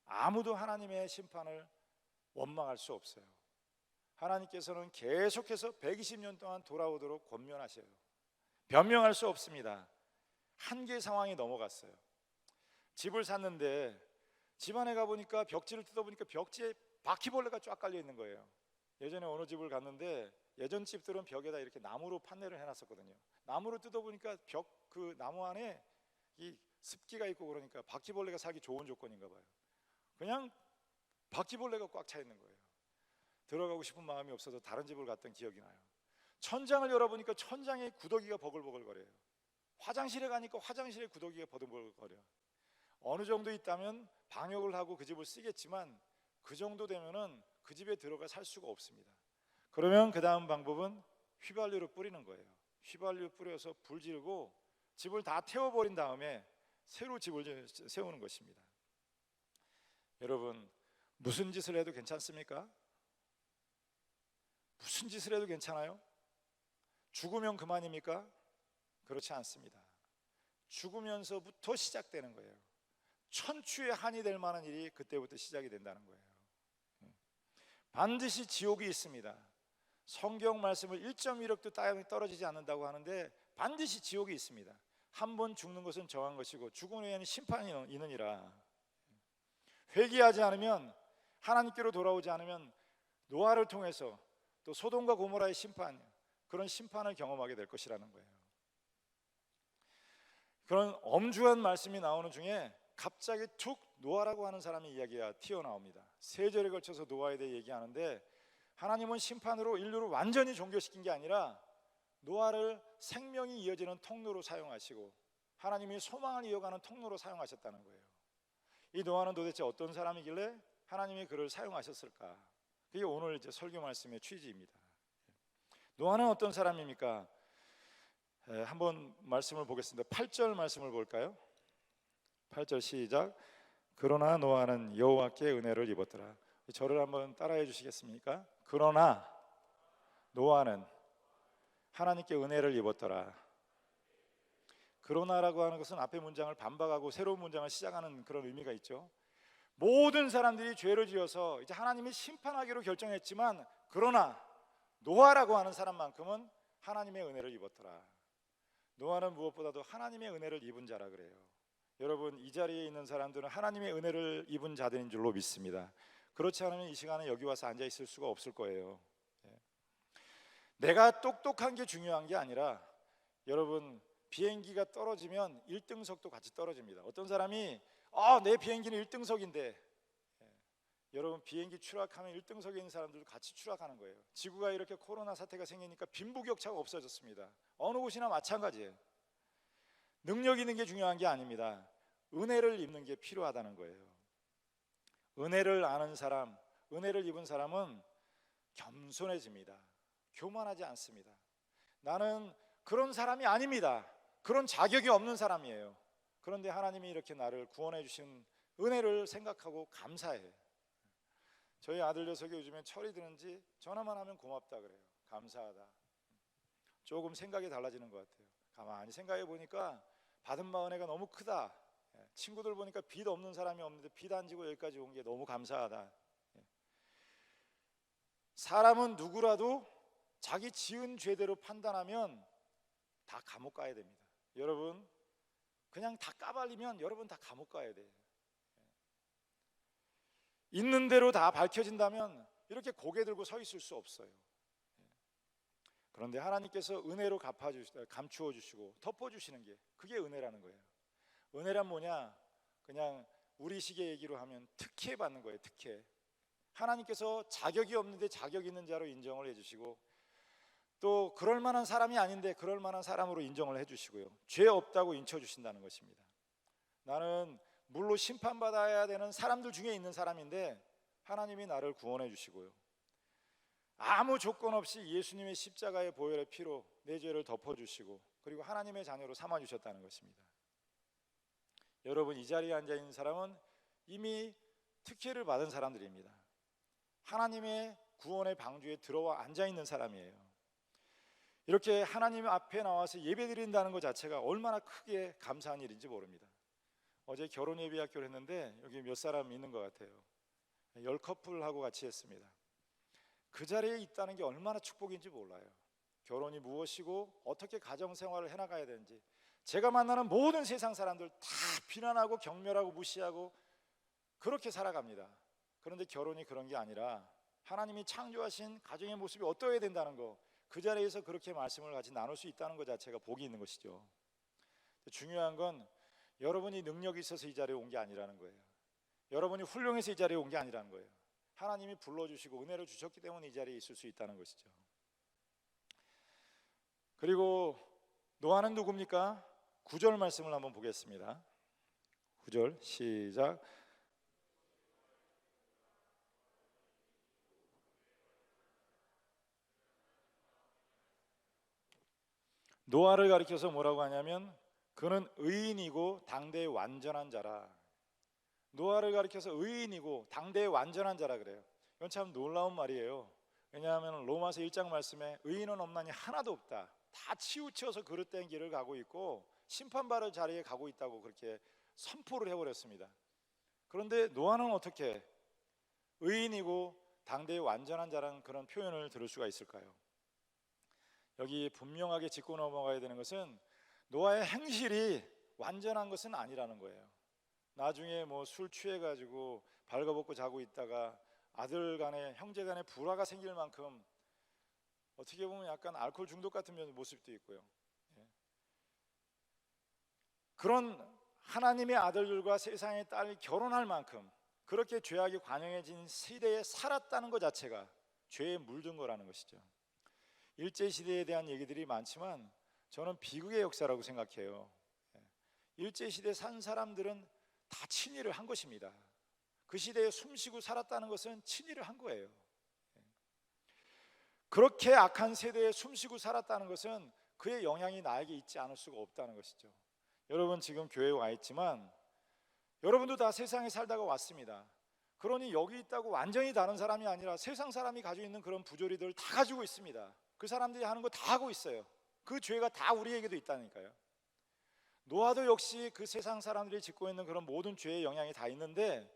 아무도 하나님의 심판을 원망할 수 없어요. 하나님께서는 계속해서 120년 동안 돌아오도록 권면하셔요. 변명할 수 없습니다. 한계 상황이 넘어갔어요. 집을 샀는데 집 안에 가보니까 벽지를 뜯어보니까 벽지에 바퀴벌레가 쫙 깔려 있는 거예요. 예전에 어느 집을 갔는데 예전 집들은 벽에다 이렇게 나무로 판넬을 해놨었거든요. 나무로 뜯어보니까 그 나무 안에 이 습기가 있고 그러니까 바퀴벌레가 살기 좋은 조건인가 봐요. 그냥 바퀴벌레가 꽉 차 있는 거예요. 들어가고 싶은 마음이 없어서 다른 집을 갔던 기억이 나요. 천장을 열어보니까 천장에 구더기가 버글버글거려요. 화장실에 가니까 화장실에 구더기가 버글버글거려. 어느 정도 있다면 방역을 하고 그 집을 쓰겠지만 그 정도 되면은 그 집에 들어가 살 수가 없습니다. 그러면 그 다음 방법은 휘발유를 뿌리는 거예요. 휘발유 뿌려서 불 지르고 집을 다 태워버린 다음에 새로 집을 세우는 것입니다. 여러분, 무슨 짓을 해도 괜찮습니까? 무슨 짓을 해도 괜찮아요? 죽으면 그만입니까? 그렇지 않습니다. 죽으면서부터 시작되는 거예요. 천추의 한이 될 만한 일이 그때부터 시작이 된다는 거예요. 반드시 지옥이 있습니다. 성경 말씀을 1.1억도 땅에 떨어지지 않는다고 하는데 반드시 지옥이 있습니다. 한 번 죽는 것은 정한 것이고 죽은 후에는 심판이 있느니라. 회개하지 않으면, 하나님께로 돌아오지 않으면 노아를 통해서 또 소돔과 고모라의 심판, 그런 심판을 경험하게 될 것이라는 거예요. 그런 엄중한 말씀이 나오는 중에 갑자기 툭 노아라고 하는 사람의 이야기가 튀어나옵니다. 3절에 걸쳐서 노아에 대해 얘기하는데, 하나님은 심판으로 인류를 완전히 종교시킨 게 아니라 노아를 생명이 이어지는 통로로 사용하시고 하나님이 소망을 이어가는 통로로 사용하셨다는 거예요. 이 노아는 도대체 어떤 사람이길래 하나님이 그를 사용하셨을까? 그게 오늘 이제 설교 말씀의 취지입니다. 노아는 어떤 사람입니까? 한번 말씀을 보겠습니다. 8절 말씀을 볼까요? 8절 시작. 그러나 노아는 여호와께 은혜를 입었더라. 저를 한번 따라해 주시겠습니까? 그러나 노아는 하나님께 은혜를 입었더라. 그러나라고 하는 것은 앞에 문장을 반박하고 새로운 문장을 시작하는 그런 의미가 있죠. 모든 사람들이 죄를 지어서 이제 하나님이 심판하기로 결정했지만, 그러나 노아라고 하는 사람만큼은 하나님의 은혜를 입었더라. 노아는 무엇보다도 하나님의 은혜를 입은 자라 그래요. 여러분, 이 자리에 있는 사람들은 하나님의 은혜를 입은 자들인 줄로 믿습니다. 그렇지 않으면 이 시간에 여기 와서 앉아 있을 수가 없을 거예요. 내가 똑똑한 게 중요한 게 아니라, 여러분, 비행기가 떨어지면 1등석도 같이 떨어집니다. 어떤 사람이 내 비행기는 1등석인데, 여러분, 비행기 추락하면 1등석에 있는 사람들도 같이 추락하는 거예요. 지구가 이렇게 코로나 사태가 생기니까 빈부격차가 없어졌습니다. 어느 곳이나 마찬가지예요. 능력 있는 게 중요한 게 아닙니다. 은혜를 입는 게 필요하다는 거예요. 은혜를 아는 사람, 은혜를 입은 사람은 겸손해집니다. 교만하지 않습니다. 나는 그런 사람이 아닙니다. 그런 자격이 없는 사람이에요. 그런데 하나님이 이렇게 나를 구원해 주신 은혜를 생각하고 감사해. 저희 아들 녀석이 요즘에 철이 드는지 전화만 하면 고맙다 그래요. 감사하다. 조금 생각이 달라지는 것 같아요. 가만히 생각해 보니까 받은 바 은혜가 너무 크다. 친구들 보니까 빚 없는 사람이 없는데 빚 안 지고 여기까지 온 게 너무 감사하다. 사람은 누구라도 자기 지은 죄대로 판단하면 다 감옥 가야 됩니다. 여러분, 그냥 다 까발리면 여러분 다 감옥 가야 돼요. 있는 대로 다 밝혀진다면 이렇게 고개 들고 서 있을 수 없어요. 그런데 하나님께서 은혜로 감추어 주시고 덮어 주시는 게, 그게 은혜라는 거예요. 은혜란 뭐냐? 그냥 우리식의 얘기로 하면 특혜 받는 거예요. 특혜. 하나님께서 자격이 없는데 자격 있는 자로 인정을 해주시고, 또 그럴 만한 사람이 아닌데 그럴 만한 사람으로 인정을 해주시고요, 죄 없다고 인쳐주신다는 것입니다. 나는 물로 심판받아야 되는 사람들 중에 있는 사람인데 하나님이 나를 구원해 주시고요, 아무 조건 없이 예수님의 십자가의 보혈의 피로 내 죄를 덮어주시고, 그리고 하나님의 자녀로 삼아주셨다는 것입니다. 여러분, 이 자리에 앉아있는 사람은 이미 특혜를 받은 사람들입니다. 하나님의 구원의 방주에 들어와 앉아있는 사람이에요. 이렇게 하나님 앞에 나와서 예배드린다는 것 자체가 얼마나 크게 감사한 일인지 모릅니다. 어제 결혼 예배 학교를 했는데 여기 몇 사람 있는 것 같아요. 10커플하고 같이 했습니다. 그 자리에 있다는 게 얼마나 축복인지 몰라요. 결혼이 무엇이고 어떻게 가정생활을 해나가야 되는지, 제가 만나는 모든 세상 사람들 다 비난하고 경멸하고 무시하고 그렇게 살아갑니다. 그런데 결혼이 그런 게 아니라 하나님이 창조하신 가정의 모습이 어떠해야 된다는 거, 그 자리에서 그렇게 말씀을 같이 나눌 수 있다는 것 자체가 복이 있는 것이죠. 중요한 건 여러분이 능력이 있어서 이 자리에 온 게 아니라는 거예요. 여러분이 훌륭해서 이 자리에 온 게 아니라는 거예요. 하나님이 불러주시고 은혜를 주셨기 때문에 이 자리에 있을 수 있다는 것이죠. 그리고 노아는 누굽니까? 9절 말씀을 한번 보겠습니다. 9절 시작. 노아를 가리켜서 뭐라고 하냐면 그는 의인이고 당대의 완전한 자라. 노아를 가리켜서 의인이고 당대의 완전한 자라 그래요. 이건 참 놀라운 말이에요. 왜냐하면 로마서 1장 말씀에 의인은 없나니 하나도 없다. 다 치우쳐서 그릇된 길을 가고 있고 심판받을 자리에 가고 있다고 그렇게 선포를 해버렸습니다. 그런데 노아는 어떻게 의인이고 당대의 완전한 자라는 그런 표현을 들을 수가 있을까요? 여기 분명하게 짚고 넘어가야 되는 것은 노아의 행실이 완전한 것은 아니라는 거예요. 나중에 뭐 술 취해가지고 발가벗고 자고 있다가 아들 간에 형제 간에 불화가 생길 만큼 어떻게 보면 약간 알코올 중독 같은 모습도 있고요. 그런 하나님의 아들들과 세상의 딸이 결혼할 만큼 그렇게 죄악이 관영해진 시대에 살았다는 것 자체가 죄에 물든 거라는 것이죠. 일제시대에 대한 얘기들이 많지만 저는 비극의 역사라고 생각해요. 일제시대에 산 사람들은 다 친일을 한 것입니다. 그 시대에 숨쉬고 살았다는 것은 친일을 한 거예요. 그렇게 악한 세대에 숨쉬고 살았다는 것은 그의 영향이 나에게 있지 않을 수가 없다는 것이죠. 여러분 지금 교회에 와 있지만 여러분도 다 세상에 살다가 왔습니다. 그러니 여기 있다고 완전히 다른 사람이 아니라 세상 사람이 가지고 있는 그런 부조리들을 다 가지고 있습니다. 그 사람들이 하는 거 다 하고 있어요. 그 죄가 다 우리에게도 있다니까요. 노아도 역시 그 세상 사람들이 짓고 있는 그런 모든 죄의 영향이 다 있는데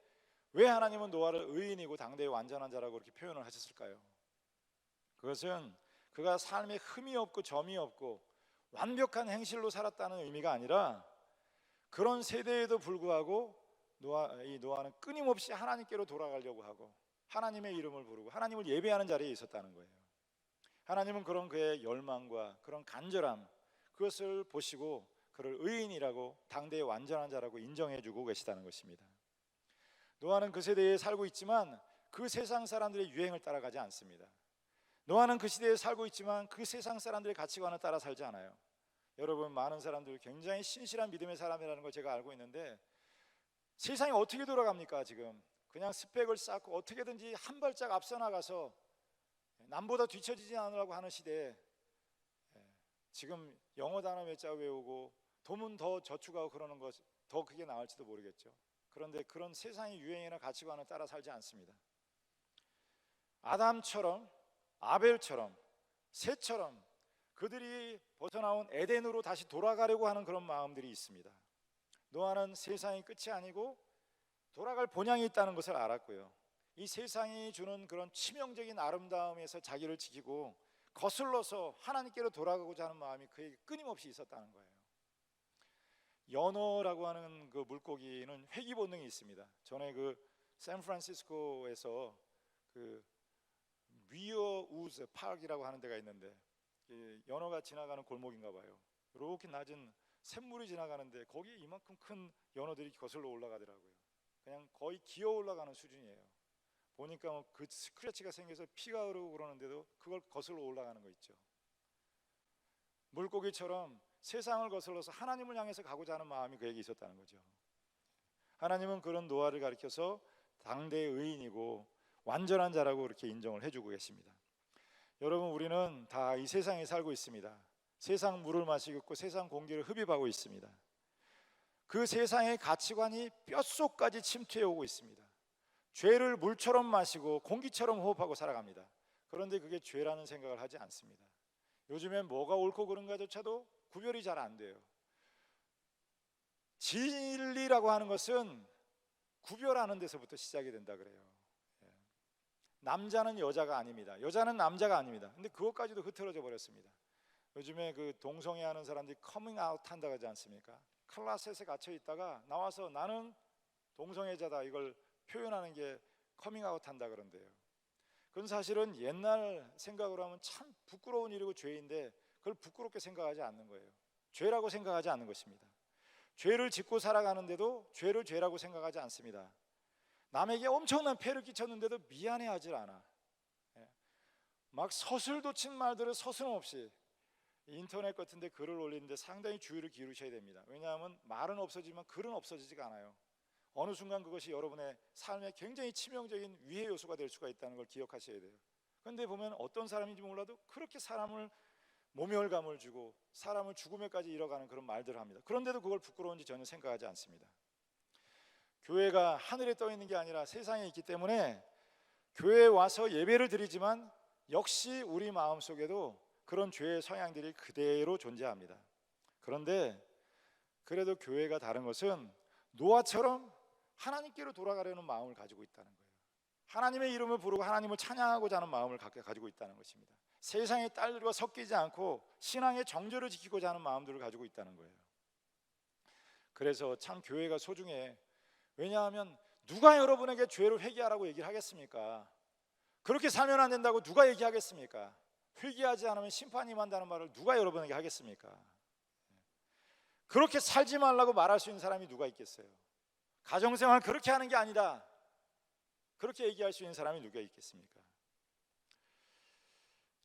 왜 하나님은 노아를 의인이고 당대의 완전한 자라고 그렇게 표현을 하셨을까요? 그것은 그가 삶에 흠이 없고 점이 없고 완벽한 행실로 살았다는 의미가 아니라 그런 세대에도 불구하고 노아는 끊임없이 하나님께로 돌아가려고 하고 하나님의 이름을 부르고 하나님을 예배하는 자리에 있었다는 거예요. 하나님은 그런 그의 열망과 그런 간절함 그것을 보시고 그를 의인이라고 당대의 완전한 자라고 인정해주고 계시다는 것입니다. 노아는 그 세대에 살고 있지만 그 세상 사람들의 유행을 따라가지 않습니다. 노아는 그 시대에 살고 있지만 그 세상 사람들의 가치관을 따라 살지 않아요. 여러분 많은 사람들 굉장히 신실한 믿음의 사람이라는 걸 제가 알고 있는데 세상이 어떻게 돌아갑니까? 지금 그냥 스펙을 쌓고 어떻게든지 한 발짝 앞서 나가서 남보다 뒤처지지 않으려고 하는 시대에 지금 영어 단어 몇 자 외우고 돈은 더 저축하고 그러는 것 더 그게 나을지도 모르겠죠. 그런데 그런 세상의 유행이나 가치관을 따라 살지 않습니다. 아담처럼 아벨처럼 셋처럼 그들이 벗어나온 에덴으로 다시 돌아가려고 하는 그런 마음들이 있습니다. 노아는 세상이 끝이 아니고 돌아갈 본향이 있다는 것을 알았고요. 이 세상이 주는 그런 치명적인 아름다움에서 자기를 지키고 거슬러서 하나님께로 돌아가고자 하는 마음이 그에게 끊임없이 있었다는 거예요. 연어라고 하는 그 물고기는 회귀 본능이 있습니다. 전에 그 샌프란시스코에서 그 위어 우즈 파크이라고 하는 데가 있는데 연어가 지나가는 골목인가 봐요. 이렇게 낮은 샘물이 지나가는데 거기에 이만큼 큰 연어들이 거슬러 올라가더라고요. 그냥 거의 기어 올라가는 수준이에요. 보니까 그 스크래치가 생겨서 피가 흐르고 그러는데도 그걸 거슬러 올라가는 거 있죠. 물고기처럼 세상을 거슬러서 하나님을 향해서 가고자 하는 마음이 그에게 있었다는 거죠. 하나님은 그런 노아를 가리켜서 당대의 의인이고 완전한 자라고 그렇게 인정을 해주고 계십니다. 여러분 우리는 다 이 세상에 살고 있습니다. 세상 물을 마시고 있고 세상 공기를 흡입하고 있습니다. 그 세상의 가치관이 뼛속까지 침투해 오고 있습니다. 죄를 물처럼 마시고 공기처럼 호흡하고 살아갑니다. 그런데 그게 죄라는 생각을 하지 않습니다. 요즘엔 뭐가 옳고 그른가조차도 구별이 잘 안 돼요. 진리라고 하는 것은 구별하는 데서부터 시작이 된다 그래요. 남자는 여자가 아닙니다. 여자는 남자가 아닙니다. 근데 그것까지도 흐트러져 버렸습니다. 요즘에 그 동성애하는 사람들이 커밍 아웃 한다고 하지 않습니까? 클라스에 갇혀 있다가 나와서 나는 동성애자다 이걸 표현하는 게 커밍 아웃 한다 그런데요. 그건 사실은 옛날 생각으로 하면 참 부끄러운 일이고 죄인데 그걸 부끄럽게 생각하지 않는 거예요. 죄라고 생각하지 않는 것입니다. 죄를 짓고 살아가는데도 죄를 죄라고 생각하지 않습니다. 남에게 엄청난 폐를 끼쳤는데도 미안해하지 않아. 막 서슬돋친 말들을 서슴없이 인터넷 같은 데 글을 올리는데 상당히 주의를 기울이셔야 됩니다. 왜냐하면 말은 없어지지만 글은 없어지지가 않아요. 어느 순간 그것이 여러분의 삶에 굉장히 치명적인 위해 요소가 될 수가 있다는 걸 기억하셔야 돼요. 그런데 보면 어떤 사람인지 몰라도 그렇게 사람을 모멸감을 주고 사람을 죽음에까지 이뤄가는 그런 말들을 합니다. 그런데도 그걸 부끄러운지 전혀 생각하지 않습니다. 교회가 하늘에 떠 있는 게 아니라 세상에 있기 때문에 교회에 와서 예배를 드리지만 역시 우리 마음속에도 그런 죄의 성향들이 그대로 존재합니다. 그런데 그래도 교회가 다른 것은 노아처럼 하나님께로 돌아가려는 마음을 가지고 있다는 거예요. 하나님의 이름을 부르고 하나님을 찬양하고자 하는 마음을 가지고 있다는 것입니다. 세상의 딸들과 섞이지 않고 신앙의 정절을 지키고자 하는 마음들을 가지고 있다는 거예요. 그래서 참 교회가 소중해. 왜냐하면 누가 여러분에게 죄를 회개하라고 얘기를 하겠습니까? 그렇게 살면 안 된다고 누가 얘기하겠습니까? 회개하지 않으면 심판이 임한다는 말을 누가 여러분에게 하겠습니까? 그렇게 살지 말라고 말할 수 있는 사람이 누가 있겠어요? 가정생활 그렇게 하는 게 아니다, 그렇게 얘기할 수 있는 사람이 누가 있겠습니까?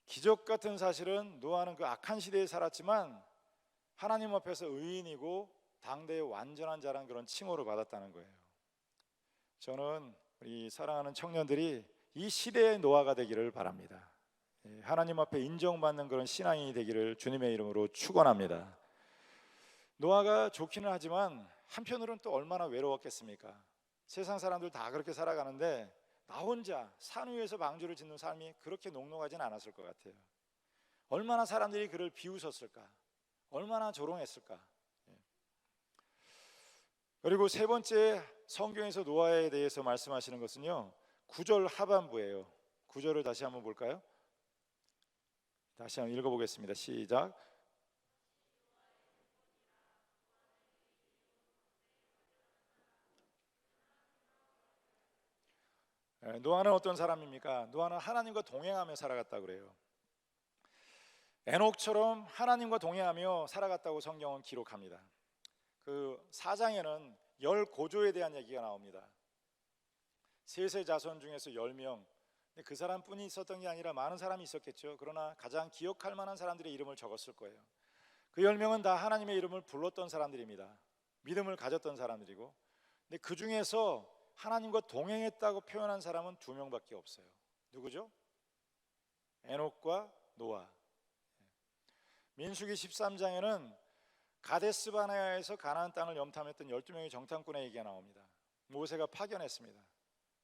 기적 같은 사실은 노아는 그 악한 시대에 살았지만 하나님 앞에서 의인이고 당대의 완전한 자라는 그런 칭호를 받았다는 거예요. 저는 우리 사랑하는 청년들이 이 시대의 노아가 되기를 바랍니다. 하나님 앞에 인정받는 그런 신앙이 되기를 주님의 이름으로 축원합니다. 노아가 좋기는 하지만 한편으로는 또 얼마나 외로웠겠습니까? 세상 사람들 다 그렇게 살아가는데 나 혼자 산 위에서 방주를 짓는 삶이 그렇게 녹록하진 않았을 것 같아요. 얼마나 사람들이 그를 비웃었을까? 얼마나 조롱했을까? 그리고 세 번째 성경에서 노아에 대해서 말씀하시는 것은요, 9절 하반부예요. 9절을 다시 한번 볼까요? 다시 한번 읽어보겠습니다. 시작. 노아는 어떤 사람입니까? 노아는 하나님과 동행하며 살아갔다고 그래요. 에녹처럼 하나님과 동행하며 살아갔다고 성경은 기록합니다. 그 4장에는 10고조에 대한 얘기가 나옵니다. 셋의 자손 중에서 10명, 그 사람뿐이 있었던 게 아니라 많은 사람이 있었겠죠. 그러나 가장 기억할 만한 사람들의 이름을 적었을 거예요. 그 10명은 다 하나님의 이름을 불렀던 사람들입니다. 믿음을 가졌던 사람들이고, 근데 그 중에서 하나님과 동행했다고 표현한 사람은 2명밖에 없어요. 누구죠? 에녹과 노아. 민수기 13장에는 가데스 바네아에서 가나안 땅을 염탐했던 12명의 정탐꾼의 얘기가 나옵니다. 모세가 파견했습니다.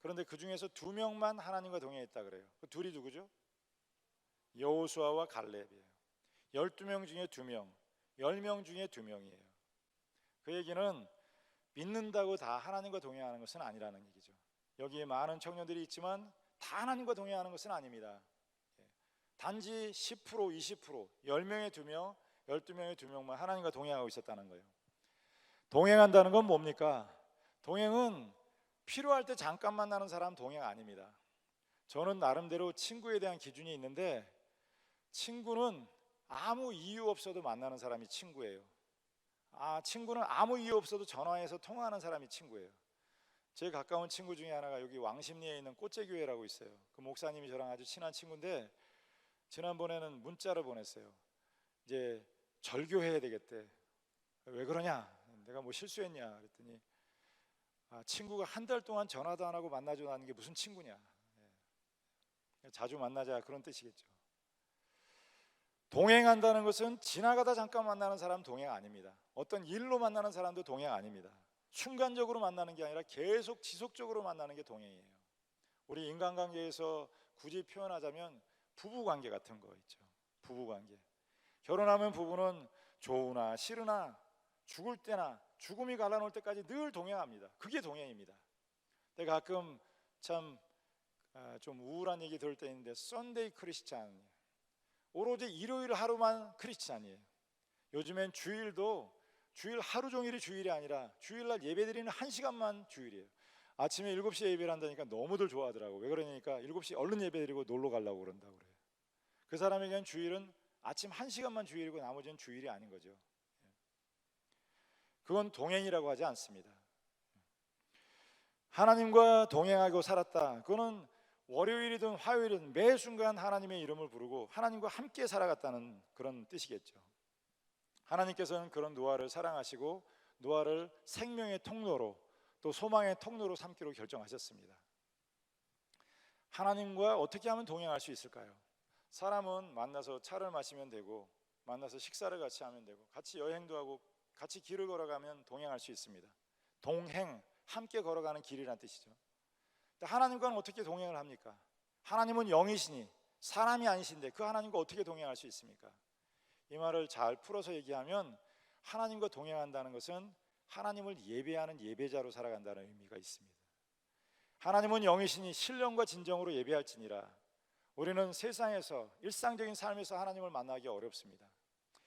그런데 그 중에서 2명만 하나님과 동행했다 그래요. 그 둘이 누구죠? 여호수아와 갈렙이에요. 12명 중에 2명, 10명 중에 2명이에요. 그 얘기는 믿는다고 다 하나님과 동행하는 것은 아니라는 얘기죠. 여기에 많은 청년들이 있지만 다 하나님과 동행하는 것은 아닙니다. 단지 10%, 20%, 10명에 2명, 12명에 2명만 하나님과 동행하고 있었다는 거예요. 동행한다는 건 뭡니까? 동행은 필요할 때 잠깐 만나는 사람 동행 아닙니다. 저는 나름대로 친구에 대한 기준이 있는데, 친구는 아무 이유 없어도 만나는 사람이 친구예요. 친구는 아무 이유 없어도 전화해서 통화하는 사람이 친구예요. 제 가까운 친구 중에 하나가 여기 왕십리에 있는 꽃제교회라고 있어요. 그 목사님이 저랑 아주 친한 친구인데 지난번에는 문자를 보냈어요. 이제 절교해야 되겠대. 왜 그러냐? 내가 뭐 실수했냐? 그랬더니 친구가 한 달 동안 전화도 안 하고 만나지도 않는 게 무슨 친구냐? 자주 만나자 그런 뜻이겠죠. 동행한다는 것은 지나가다 잠깐 만나는 사람 동행 아닙니다. 어떤 일로 만나는 사람도 동행 아닙니다. 순간적으로 만나는 게 아니라 계속 지속적으로 만나는 게 동행이에요. 우리 인간관계에서 굳이 표현하자면 부부관계 같은 거 있죠. 부부관계. 결혼하면 부부는 좋으나 싫으나 죽을 때나 죽음이 갈라놓을 때까지 늘 동행합니다. 그게 동행입니다. 근데 가끔 참 좀 우울한 얘기 들을 때 있는데 썬데이 크리스찬, 오로지 일요일 하루만 크리스찬이에요. 요즘엔 주일도 주일 하루 종일이 주일이 아니라 주일날 예배드리는 1시간만 주일이에요. 아침에 7시에 예배를 한다니까 너무들 좋아하더라고. 왜 그러냐니까 7시 얼른 예배드리고 놀러 가려고 그런다고 그래요. 그 사람에게는 주일은 아침 1시간만 주일이고 나머지는 주일이 아닌 거죠. 그건 동행이라고 하지 않습니다. 하나님과 동행하고 살았다. 그거는 월요일이든 화요일이든 매 순간 하나님의 이름을 부르고 하나님과 함께 살아갔다는 그런 뜻이겠죠. 하나님께서는 그런 노아를 사랑하시고 노아를 생명의 통로로 또 소망의 통로로 삼기로 결정하셨습니다. 하나님과 어떻게 하면 동행할 수 있을까요? 사람은 만나서 차를 마시면 되고 만나서 식사를 같이 하면 되고, 같이 여행도 하고, 같이 길을 걸어가면 동행할 수 있습니다. 동행, 함께 걸어가는 길이라는 뜻이죠. 하나님과는 어떻게 동행을 합니까? 하나님은 영이시니 사람이 아니신데 그 하나님과 어떻게 동행할 수 있습니까? 이 말을 잘 풀어서 얘기하면, 하나님과 동행한다는 것은 하나님을 예배하는 예배자로 살아간다는 의미가 있습니다. 하나님은 영이시니 신령과 진정으로 예배할지니라. 우리는 세상에서 일상적인 삶에서 하나님을 만나기 어렵습니다.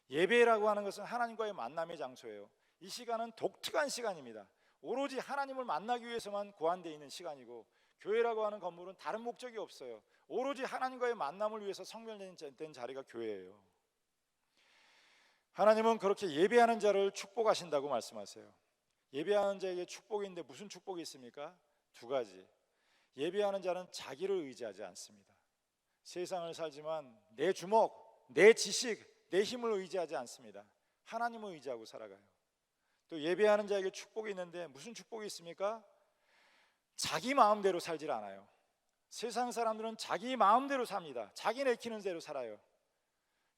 예배라고 하는 것은 하나님과의 만남의 장소예요. 이 시간은 독특한 시간입니다. 오로지 하나님을 만나기 위해서만 고안되어 있는 시간이고, 교회라고 하는 건물은 다른 목적이 없어요. 오로지 하나님과의 만남을 위해서 성별된 자리가 교회예요. 하나님은 그렇게 예배하는 자를 축복하신다고 말씀하세요. 예배하는 자에게 축복인데 무슨 축복이 있습니까? 두 가지. 예배하는 자는 자기를 의지하지 않습니다. 세상을 살지만 내 주먹, 내 지식, 내 힘을 의지하지 않습니다. 하나님을 의지하고 살아가요. 또 예배하는 자에게 축복이 있는데 무슨 축복이 있습니까? 자기 마음대로 살질 않아요. 세상 사람들은 자기 마음대로 삽니다. 자기 내키는 대로 살아요.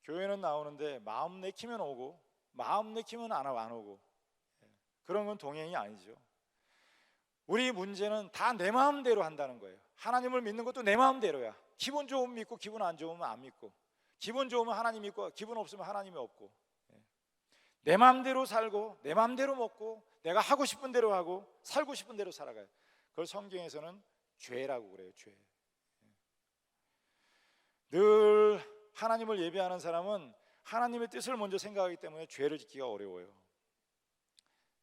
교회는 나오는데 마음 내키면 오고 마음 내키면 안 오고, 그런 건 동행이 아니죠. 우리 문제는 다 내 마음대로 한다는 거예요. 하나님을 믿는 것도 내 마음대로야. 기분 좋으면 믿고 기분 안 좋으면 안 믿고, 기분 좋으면 하나님 믿고 기분 없으면 하나님이 없고, 내 마음대로 살고 내 마음대로 먹고 내가 하고 싶은 대로 하고 살고 싶은 대로 살아가요. 그걸 성경에서는 죄라고 그래요. 죄. 늘 하나님을 예배하는 사람은 하나님의 뜻을 먼저 생각하기 때문에 죄를 짓기가 어려워요.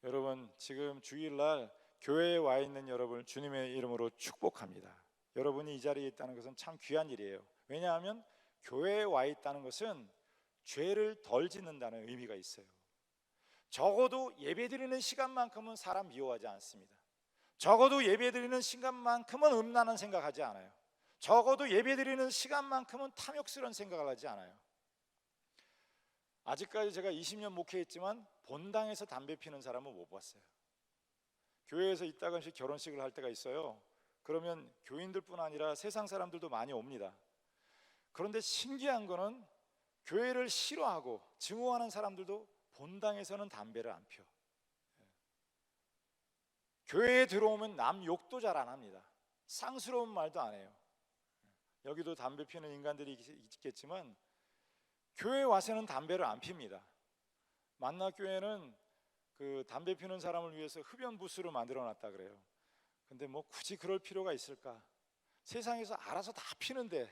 여러분, 지금 주일날 교회에 와 있는 여러분을 주님의 이름으로 축복합니다. 여러분이 이 자리에 있다는 것은 참 귀한 일이에요. 왜냐하면 교회에 와 있다는 것은 죄를 덜 짓는다는 의미가 있어요. 적어도 예배드리는 시간만큼은 사람 미워하지 않습니다. 적어도 예배드리는 시간만큼은 음란한 생각하지 않아요. 적어도 예배드리는 시간만큼은 탐욕스러운 생각을 하지 않아요. 아직까지 제가 20년 목회했지만 본당에서 담배 피는 사람은 못 봤어요. 교회에서 이따금씩 결혼식을 할 때가 있어요. 그러면 교인들뿐 아니라 세상 사람들도 많이 옵니다. 그런데 신기한 거는 교회를 싫어하고 증오하는 사람들도 본당에서는 담배를 안 펴. 교회에 들어오면 남 욕도 잘 안 합니다. 쌍스러운 말도 안 해요. 여기도 담배 피는 인간들이 있겠지만 교회에 와서는 담배를 안 핍니다. 만나교회는 그 담배 피는 사람을 위해서 흡연 부스를 만들어 놨다 그래요. 근데 뭐 굳이 그럴 필요가 있을까? 세상에서 알아서 다 피는데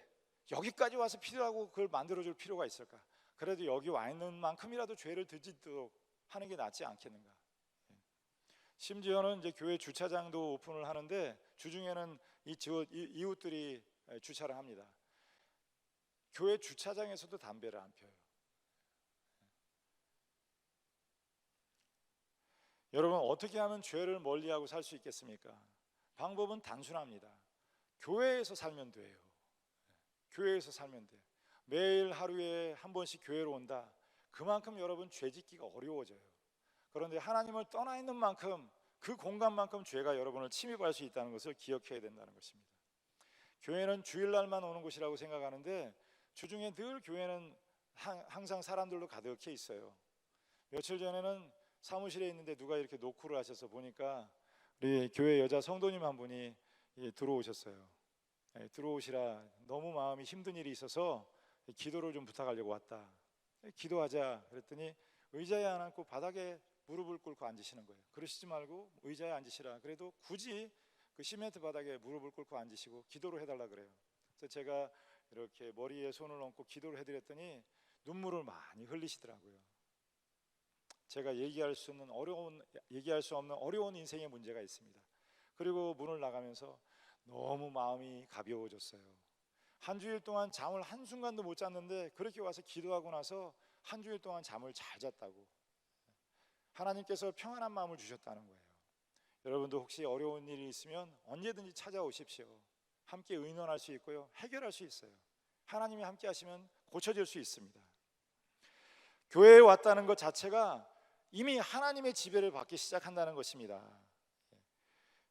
여기까지 와서 피라고 그걸 만들어 줄 필요가 있을까? 그래도 여기 와 있는 만큼이라도 죄를 저지르도록 하는 게 낫지 않겠는가? 심지어는 이제 교회 주차장도 오픈을 하는데 주중에는 이웃들이 주차를 합니다. 교회 주차장에서도 담배를 안 펴요. 여러분, 어떻게 하면 죄를 멀리하고 살 수 있겠습니까? 방법은 단순합니다. 교회에서 살면 돼요. 교회에서 살면 돼요. 매일 하루에 한 번씩 교회로 온다. 그만큼 여러분 죄 짓기가 어려워져요. 그런데 하나님을 떠나 있는 만큼 그 공간만큼 죄가 여러분을 침입할 수 있다는 것을 기억해야 된다는 것입니다. 교회는 주일날만 오는 곳이라고 생각하는데 주중에 늘 교회는 항상 사람들로 가득해 있어요. 며칠 전에는 사무실에 있는데 누가 이렇게 노크를 하셔서 보니까 우리 교회 여자 성도님 한 분이 들어오셨어요. 들어오시라, 너무 마음이 힘든 일이 있어서 기도를 좀 부탁하려고 왔다. 기도하자 그랬더니 의자에 안 앉고 바닥에 무릎을 꿇고 앉으시는 거예요. 그러시지 말고 의자에 앉으시라. 그래도 굳이 그 시멘트 바닥에 무릎을 꿇고 앉으시고 기도를 해달라 그래요. 그래서 제가 이렇게 머리에 손을 얹고 기도를 해드렸더니 눈물을 많이 흘리시더라고요. 제가 얘기할 수 없는 어려운 인생의 문제가 있습니다. 그리고 문을 나가면서 너무 마음이 가벼워졌어요. 한 주일 동안 잠을 한순간도 못 잤는데 그렇게 와서 기도하고 나서 한 주일 동안 잠을 잘 잤다고, 하나님께서 평안한 마음을 주셨다는 거예요. 여러분도 혹시 어려운 일이 있으면 언제든지 찾아오십시오. 함께 의논할 수 있고요, 해결할 수 있어요. 하나님이 함께 하시면 고쳐질 수 있습니다. 교회에 왔다는 것 자체가 이미 하나님의 지배를 받기 시작한다는 것입니다.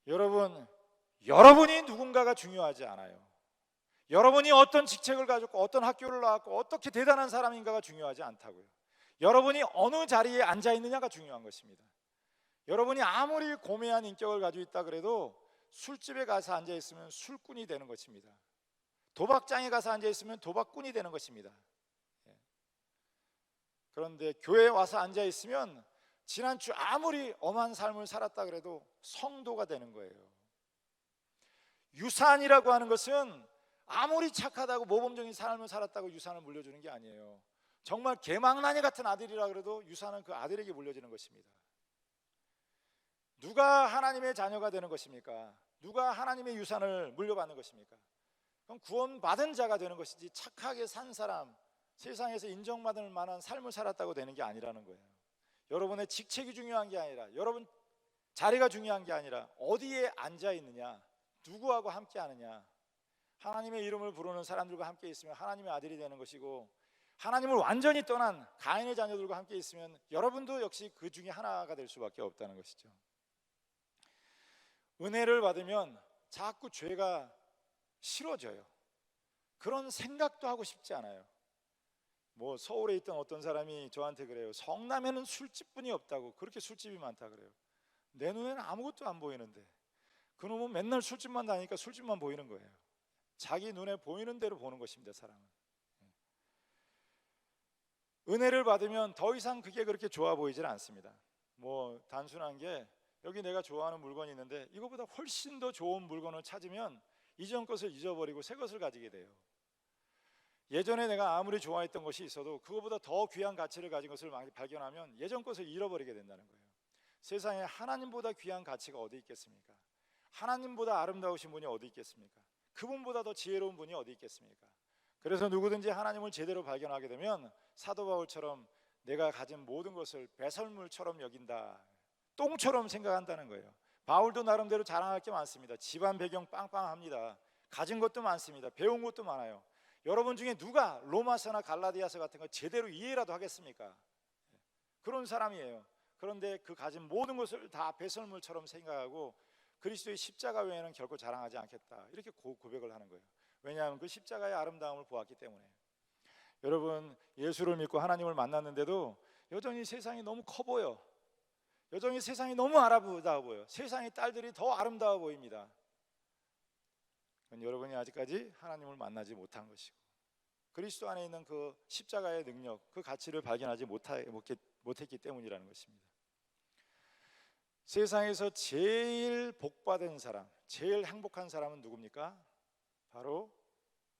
여러분이 누군가가 중요하지 않아요. 여러분이 어떤 직책을 가졌고 어떤 학교를 나왔고 어떻게 대단한 사람인가가 중요하지 않다고요. 여러분이 어느 자리에 앉아 있느냐가 중요한 것입니다. 여러분이 아무리 고매한 인격을 가지고 있다 그래도 술집에 가서 앉아 있으면 술꾼이 되는 것입니다. 도박장에 가서 앉아 있으면 도박꾼이 되는 것입니다. 그런데 교회에 와서 앉아 있으면 지난주 아무리 엄한 삶을 살았다 그래도 성도가 되는 거예요. 유산이라고 하는 것은 아무리 착하다고 모범적인 삶을 살았다고 유산을 물려주는 게 아니에요. 정말 개망나니 같은 아들이라 그래도 유산은 그 아들에게 물려지는 것입니다. 누가 하나님의 자녀가 되는 것입니까? 누가 하나님의 유산을 물려받는 것입니까? 그럼 구원받은 자가 되는 것이지 착하게 산 사람, 세상에서 인정받을 만한 삶을 살았다고 되는 게 아니라는 거예요. 여러분의 직책이 중요한 게 아니라, 여러분 자리가 중요한 게 아니라 어디에 앉아 있느냐, 누구하고 함께 하느냐. 하나님의 이름을 부르는 사람들과 함께 있으면 하나님의 아들이 되는 것이고, 하나님을 완전히 떠난 가인의 자녀들과 함께 있으면 여러분도 역시 그 중에 하나가 될 수밖에 없다는 것이죠. 은혜를 받으면 자꾸 죄가 싫어져요. 그런 생각도 하고 싶지 않아요. 뭐 서울에 있던 어떤 사람이 저한테 그래요. 성남에는 술집뿐이 없다고. 그렇게 술집이 많다 그래요. 내 눈에는 아무것도 안 보이는데 그놈은 맨날 술집만 다니니까 술집만 보이는 거예요. 자기 눈에 보이는 대로 보는 것입니다, 사람은. 은혜를 받으면 더 이상 그게 그렇게 좋아 보이질 않습니다. 뭐 단순한 게, 여기 내가 좋아하는 물건이 있는데 이거보다 훨씬 더 좋은 물건을 찾으면 이전 것을 잊어버리고 새 것을 가지게 돼요. 예전에 내가 아무리 좋아했던 것이 있어도 그거보다 더 귀한 가치를 가진 것을 발견하면 예전 것을 잃어버리게 된다는 거예요. 세상에 하나님보다 귀한 가치가 어디 있겠습니까? 하나님보다 아름다우신 분이 어디 있겠습니까? 그분보다 더 지혜로운 분이 어디 있겠습니까? 그래서 누구든지 하나님을 제대로 발견하게 되면 사도 바울처럼 내가 가진 모든 것을 배설물처럼 여긴다, 똥처럼 생각한다는 거예요. 바울도 나름대로 자랑할 게 많습니다. 집안 배경 빵빵합니다. 가진 것도 많습니다. 배운 것도 많아요. 여러분 중에 누가 로마서나 갈라디아서 같은 거 제대로 이해라도 하겠습니까? 그런 사람이에요. 그런데 그 가진 모든 것을 다 배설물처럼 생각하고 그리스도의 십자가 외에는 결코 자랑하지 않겠다, 이렇게 고백을 하는 거예요. 왜냐하면 그 십자가의 아름다움을 보았기 때문에. 여러분, 예수를 믿고 하나님을 만났는데도 여전히 세상이 너무 커 보여. 여전히 세상이 너무 아름다워 보여. 세상의 딸들이 더 아름다워 보입니다. 그건 여러분이 아직까지 하나님을 만나지 못한 것이고, 그리스도 안에 있는 그 십자가의 능력, 그 가치를 발견하지 못했기 때문이라는 것입니다. 세상에서 제일 복받은 사람, 제일 행복한 사람은 누굽니까? 바로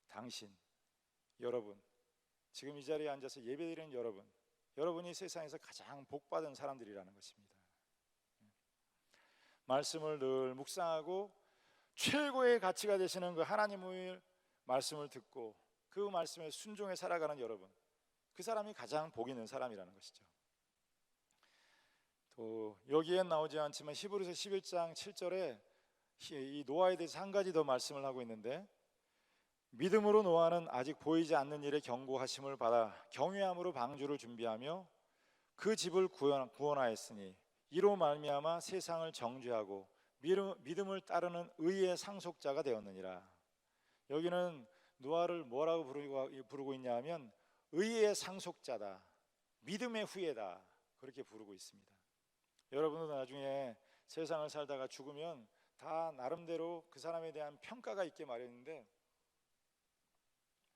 당신, 여러분, 지금 이 자리에 앉아서 예배드리는 여러분, 여러분이 세상에서 가장 복받은 사람들이라는 것입니다. 말씀을 늘 묵상하고 최고의 가치가 되시는 그 하나님의 말씀을 듣고 그 말씀에 순종해 살아가는 여러분, 그 사람이 가장 복 있는 사람이라는 것이죠. 또 여기엔 나오지 않지만 히브리서 11장 7절에 이 노아에 대해서 한 가지 더 말씀을 하고 있는데, 믿음으로 노아는 아직 보이지 않는 일에 경고하심을 받아 경외함으로 방주를 준비하며 그 집을 구원하였으니 이로 말미암아 세상을 정죄하고 믿음을 따르는 의의 상속자가 되었느니라. 여기는 노아를 뭐라고 부르고 있냐 하면 의의 상속자다, 믿음의 후예다, 그렇게 부르고 있습니다. 여러분도 나중에 세상을 살다가 죽으면 다 나름대로 그 사람에 대한 평가가 있게 마련인데,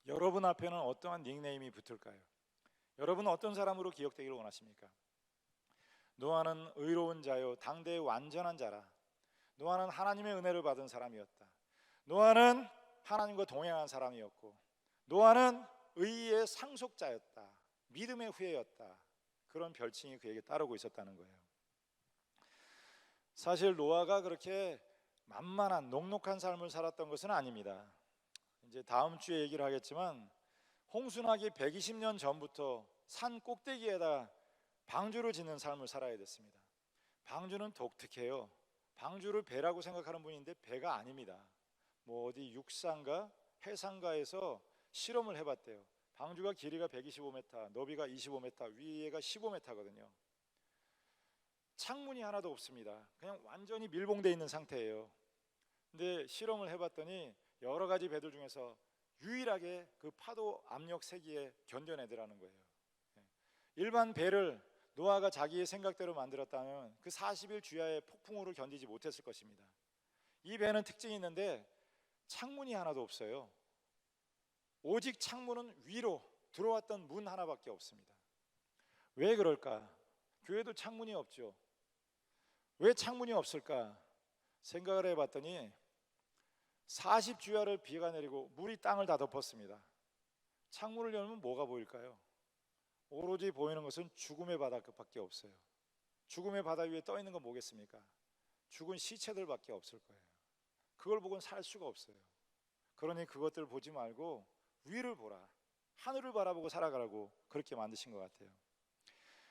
여러분 앞에는 어떠한 닉네임이 붙을까요? 여러분은 어떤 사람으로 기억되기를 원하십니까? 노아는 의로운 자요 당대의 완전한 자라. 노아는 하나님의 은혜를 받은 사람이었다. 노아는 하나님과 동행한 사람이었고, 노아는 의의 상속자였다, 믿음의 후예였다, 그런 별칭이 그에게 따르고 있었다는 거예요. 사실 노아가 그렇게 만만한 녹록한 삶을 살았던 것은 아닙니다. 이제 다음 주에 얘기를 하겠지만 홍수나기 120년 전부터 산 꼭대기에다 방주를 짓는 삶을 살아야 됐습니다. 방주는 독특해요. 방주를 배라고 생각하는 분인데 배가 아닙니다. 뭐 어디 육상가 해상가에서 실험을 해봤대요. 방주가 길이가 125m, 너비가 25m, 위에가 15m거든요. 창문이 하나도 없습니다. 그냥 완전히 밀봉되어 있는 상태예요. 근데 실험을 해봤더니 여러 가지 배들 중에서 유일하게 그 파도 압력 세기에 견뎌내더라는 거예요. 일반 배를 노아가 자기의 생각대로 만들었다면 그 40일 주야의 폭풍우를 견디지 못했을 것입니다. 이 배는 특징이 있는데 창문이 하나도 없어요. 오직 창문은 위로 들어왔던 문 하나밖에 없습니다. 왜 그럴까? 교회도 창문이 없죠. 왜 창문이 없을까? 생각을 해봤더니 40주야를 비가 내리고 물이 땅을 다 덮었습니다. 창문을 열면 뭐가 보일까요? 오로지 보이는 것은 죽음의 바다밖에 없어요. 죽음의 바다 위에 떠 있는 건 뭐겠습니까? 죽은 시체들밖에 없을 거예요. 그걸 보고는 살 수가 없어요. 그러니 그것들 보지 말고 위를 보라, 하늘을 바라보고 살아가라고 그렇게 만드신 것 같아요.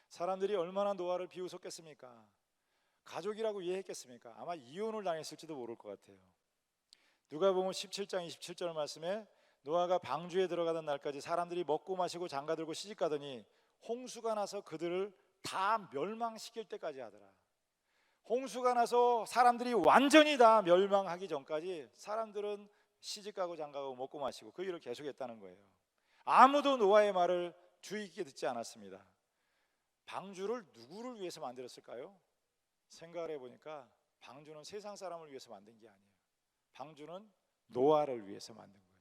사람들이 얼마나 노아를 비웃었겠습니까? 가족이라고 이해했겠습니까? 아마 이혼을 당했을지도 모를 것 같아요. 누가복음 17장 27절 말씀에 노아가 방주에 들어가던 날까지 사람들이 먹고 마시고 장가들고 시집가더니 홍수가 나서 그들을 다 멸망시킬 때까지 하더라. 홍수가 나서 사람들이 완전히 다 멸망하기 전까지 사람들은 시집가고 장가가고 먹고 마시고 그 일을 계속했다는 거예요. 아무도 노아의 말을 주의 깊게 듣지 않았습니다. 방주를 누구를 위해서 만들었을까요? 생각을 해보니까 방주는 세상 사람을 위해서 만든 게 아니에요. 방주는 노아를 위해서 만든 거예요.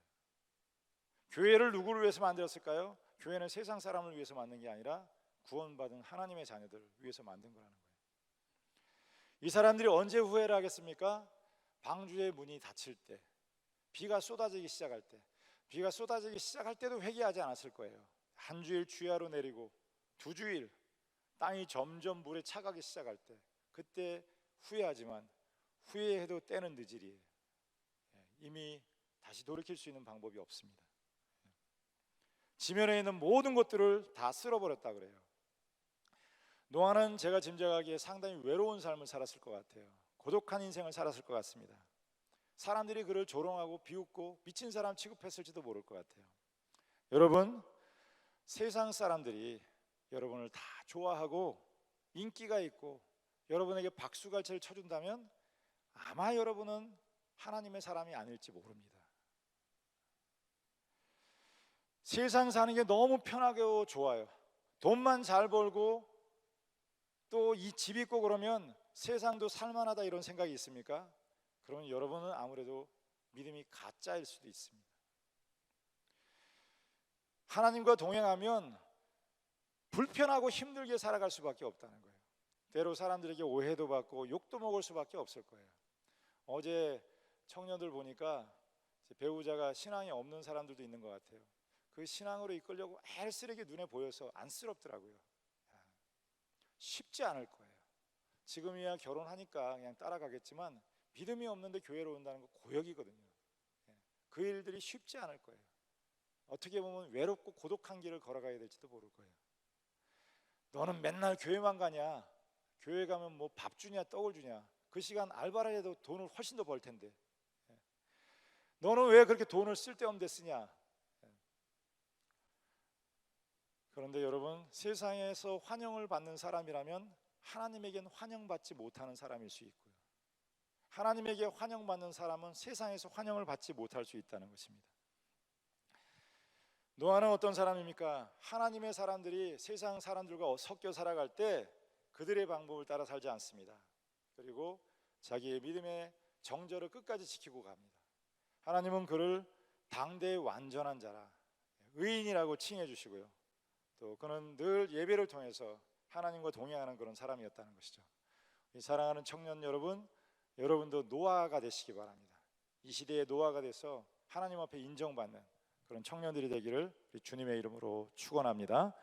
교회를 누구를 위해서 만들었을까요? 교회는 세상 사람을 위해서 만든 게 아니라 구원받은 하나님의 자녀들을 위해서 만든 거라는 거예요. 이 사람들이 언제 후회를 하겠습니까? 방주의 문이 닫힐 때, 비가 쏟아지기 시작할 때, 비가 쏟아지기 시작할 때도 회개하지 않았을 거예요. 한 주일 주야로 내리고 두 주일 땅이 점점 물에 차가기 시작할 때, 그때 후회하지만 후회해도 때는 늦으리에요. 이미 다시 돌이킬 수 있는 방법이 없습니다. 지면에 있는 모든 것들을 다 쓸어버렸다 그래요. 노아는 제가 짐작하기에 상당히 외로운 삶을 살았을 것 같아요. 고독한 인생을 살았을 것 같습니다. 사람들이 그를 조롱하고 비웃고 미친 사람 취급했을지도 모를 것 같아요. 여러분, 세상 사람들이 여러분을 다 좋아하고 인기가 있고 여러분에게 박수갈채를 쳐준다면 아마 여러분은 하나님의 사람이 아닐지 모릅니다. 세상 사는 게 너무 편하고 좋아요. 돈만 잘 벌고 또 이 집 있고 그러면 세상도 살만하다 이런 생각이 있습니까? 그러면 여러분은 아무래도 믿음이 가짜일 수도 있습니다. 하나님과 동행하면 불편하고 힘들게 살아갈 수밖에 없다는 거예요. 때로 사람들에게 오해도 받고 욕도 먹을 수밖에 없을 거예요. 어제 청년들 보니까 배우자가 신앙이 없는 사람들도 있는 것 같아요. 그 신앙으로 이끌려고 애를 쓰레기 눈에 보여서 안쓰럽더라고요. 쉽지 않을 거예요. 지금이야 결혼하니까 그냥 따라가겠지만 믿음이 없는데 교회로 온다는 거 고역이거든요. 그 일들이 쉽지 않을 거예요. 어떻게 보면 외롭고 고독한 길을 걸어가야 될지도 모를 거예요. 너는 맨날 교회만 가냐? 교회 가면 뭐 밥 주냐 떡을 주냐? 그 시간 알바를 해도 돈을 훨씬 더 벌 텐데 너는 왜 그렇게 돈을 쓸데없는 데 쓰냐? 그런데 여러분, 세상에서 환영을 받는 사람이라면 하나님에겐 환영받지 못하는 사람일 수 있고요, 하나님에게 환영받는 사람은 세상에서 환영을 받지 못할 수 있다는 것입니다. 노아는 어떤 사람입니까? 하나님의 사람들이 세상 사람들과 섞여 살아갈 때 그들의 방법을 따라 살지 않습니다. 그리고 자기의 믿음의 정절을 끝까지 지키고 갑니다. 하나님은 그를 당대의 완전한 자라, 의인이라고 칭해 주시고요, 또 그는 늘 예배를 통해서 하나님과 동행하는 그런 사람이었다는 것이죠. 이 사랑하는 청년 여러분, 여러분도 노아가 되시기 바랍니다. 이 시대의 노아가 돼서 하나님 앞에 인정받는 그런 청년들이 되기를 주님의 이름으로 축원합니다.